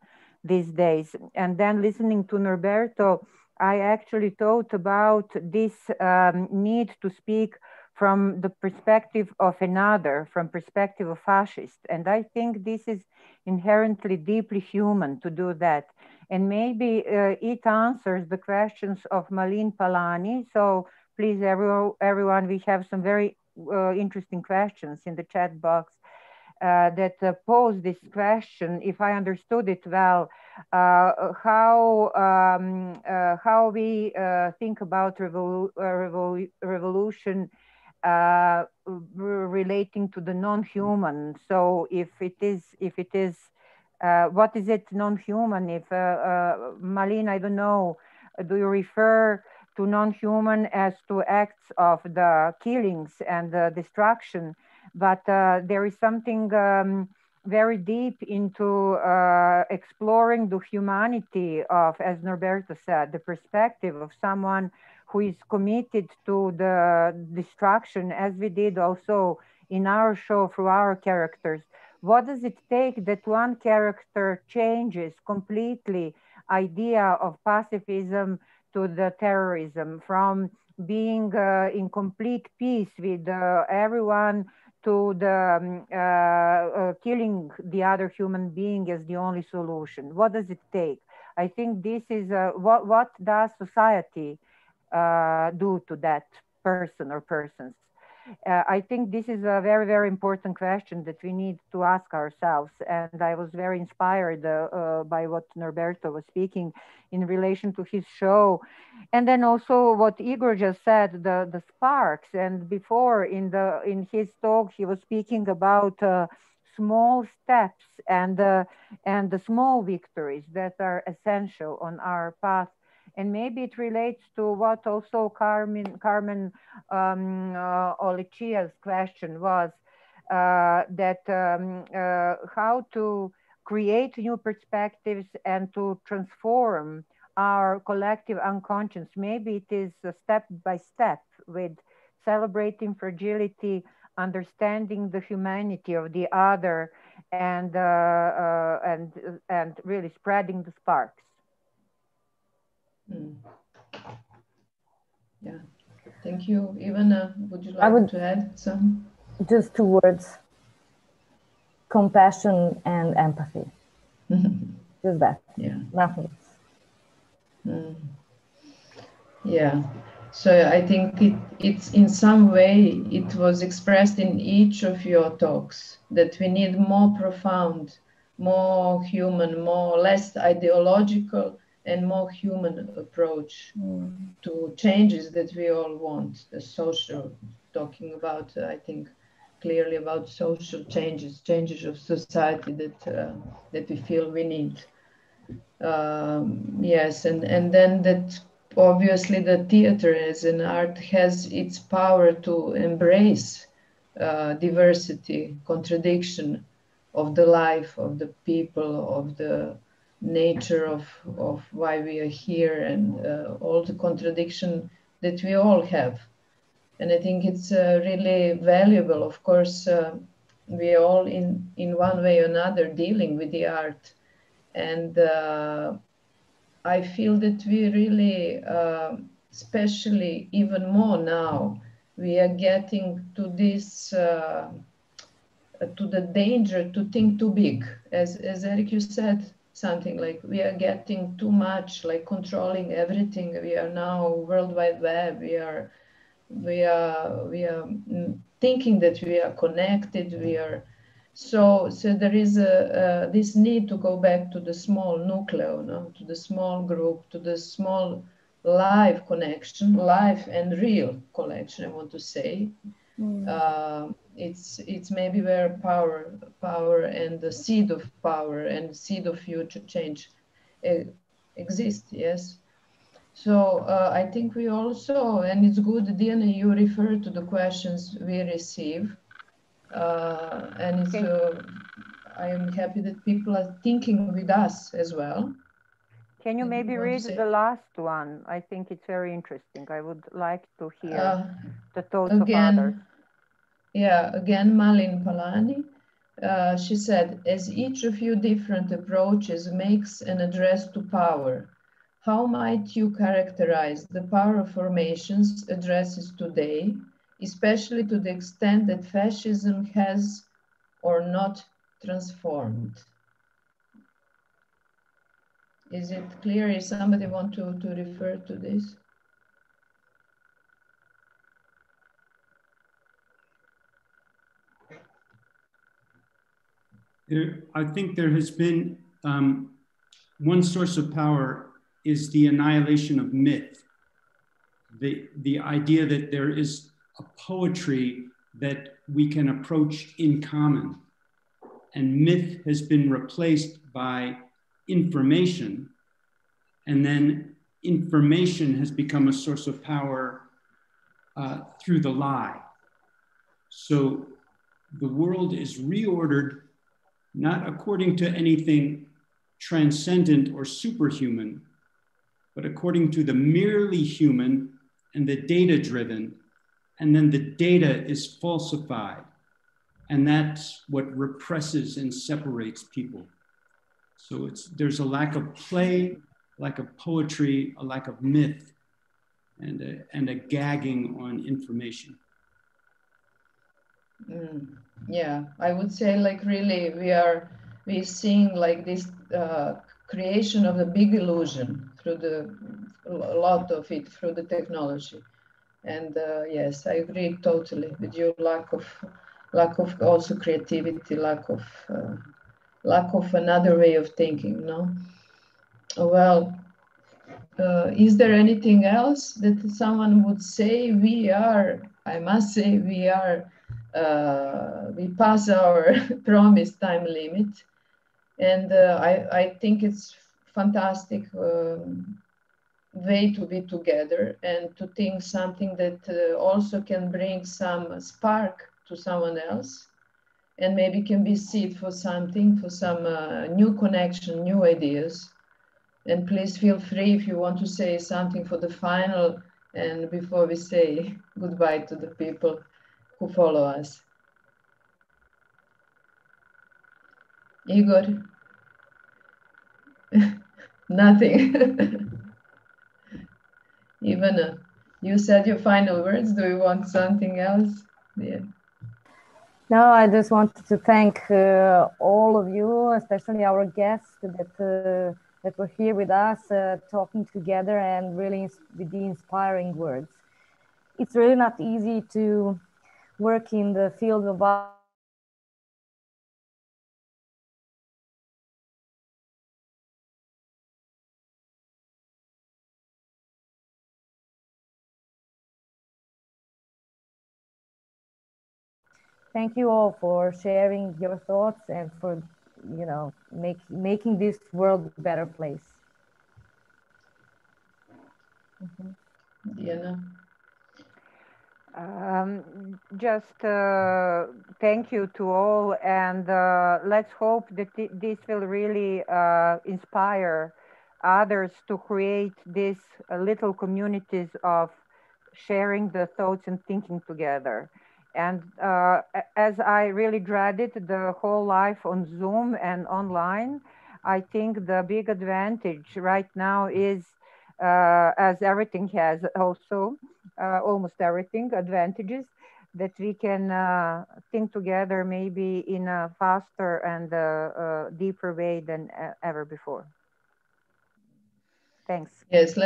these days. And then listening to Norberto, I actually thought about this need to speak from the perspective of another, from perspective of fascist. And I think this is inherently deeply human to do that. And maybe it answers the questions of Malin Palani. So please, everyone, we have some very interesting questions in the chat box that pose this question, if I understood it well, how we think about revolution relating to the non-human. So if it is, what is it non-human? If Malin, I don't know, do you refer to non-human as to acts of the killings and the destruction? But there is something very deep into exploring the humanity of, as Norberto said, the perspective of someone who is committed to the destruction, as we did also in our show through our characters. What does it take that one character changes completely idea of pacifism to the terrorism, from being in complete peace with everyone to the killing the other human being as the only solution? What does it take? I think this is what does society do to that person or persons? I think this is a very, very important question that we need to ask ourselves. And I was very inspired by what Norberto was speaking in relation to his show. And then also what Igor just said, the sparks. And before in his talk, he was speaking about small steps and the small victories that are essential on our path. And maybe it relates to what also Carmen Olicia's question was, that how to create new perspectives and to transform our collective unconscious. Maybe it is a step by step with celebrating fragility, understanding the humanity of the other, and really spreading the sparks. Yeah, thank you. Ivana, would you like to add some? Just 2 words: compassion and empathy. Just that. Yeah. Nothing else. Yeah. So I think it's in some way it was expressed in each of your talks that we need more profound, more human, less ideological, and more human approach to changes that we all want. The social, talking about, I think, clearly about social changes of society that we feel we need. Yes, and then that obviously the theater as an art has its power to embrace diversity, contradiction of the life of the people, of the nature of why we are here, and all the contradiction that we all have. And I think it's really valuable. Of course, we are all in one way or another dealing with the art. And I feel that we really, especially even more now, we are getting to this, to the danger to think too big. As Eric, you said something like we are getting too much, like controlling everything. We are now World Wide Web. We are thinking that we are connected. We are so there is this need to go back to the small nucleo, no? To the small group, to the small live connection, live and real connection, I want to say. It's maybe where power and the seed of power and seed of future change exist, yes. So I think we also, and it's good, Diana, you refer to the questions we receive. And it's, I am happy that people are thinking with us as well. Can you maybe read the last one? I think it's very interesting. I would like to hear the thoughts of others. Yeah, again, Malin Palani. She said, as each of you different approaches makes an address to power, how might you characterize the power of formations addresses today, especially to the extent that fascism has or not transformed? Is it clear? If somebody want to refer to this? I think there has been one source of power is the annihilation of myth. The idea that there is a poetry that we can approach in common. And myth has been replaced by information. And then information has become a source of power through the lie. So the world is reordered not according to anything transcendent or superhuman, but according to the merely human and the data-driven, and then the data is falsified. And that's what represses and separates people. So there's a lack of play, lack of poetry, a lack of myth, and a gagging on information. Yeah, I would say like really we're seeing like this creation of the big illusion through a lot of it through the technology. And yes, I agree totally with you. Lack of also creativity, lack of another way of thinking. No. Well, is there anything else that someone would say? I must say, we pass our promised time limit, and I think it's fantastic way to be together and to think something that also can bring some spark to someone else, and maybe can be seed for something, for some new connection, new ideas. And please feel free if you want to say something for the final and before we say goodbye to the people who follow us. Igor? Nothing. Ivana, you said your final words. Do you want something else? Yeah. No, I just wanted to thank all of you, especially our guests that were here with us, talking together and really with the inspiring words. It's really not easy to work in the field of Thank you all for sharing your thoughts and for, you know, making this world a better place. Diana? Just thank you to all, and let's hope that this will really inspire others to create these little communities of sharing the thoughts and thinking together. And as I really dreaded the whole life on Zoom and online, I think the big advantage right now is, as everything has also, almost everything, advantages, that we can think together maybe in a faster and deeper way than ever before. Thanks. Yes,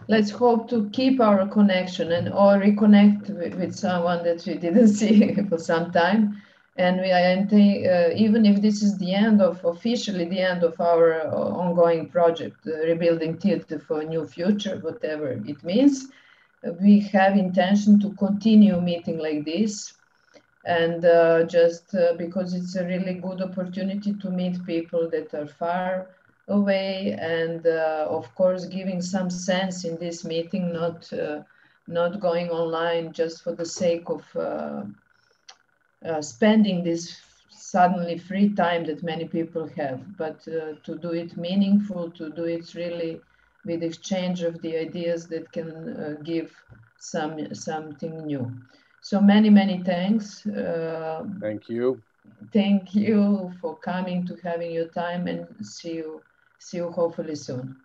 let's hope to keep our connection and or reconnect with someone that we didn't see for some time, And even if this is the end of, officially the end of our ongoing project, Rebuilding Theatre for a New Future, whatever it means, we have intention to continue meeting like this. And because it's a really good opportunity to meet people that are far away, and of course giving some sense in this meeting, not going online just for the sake of spending this suddenly free time that many people have, but to do it meaningful, to do it really with exchange of the ideas that can give something new. So many thanks. Thank you. Thank you for coming, to having your time, and see you hopefully soon.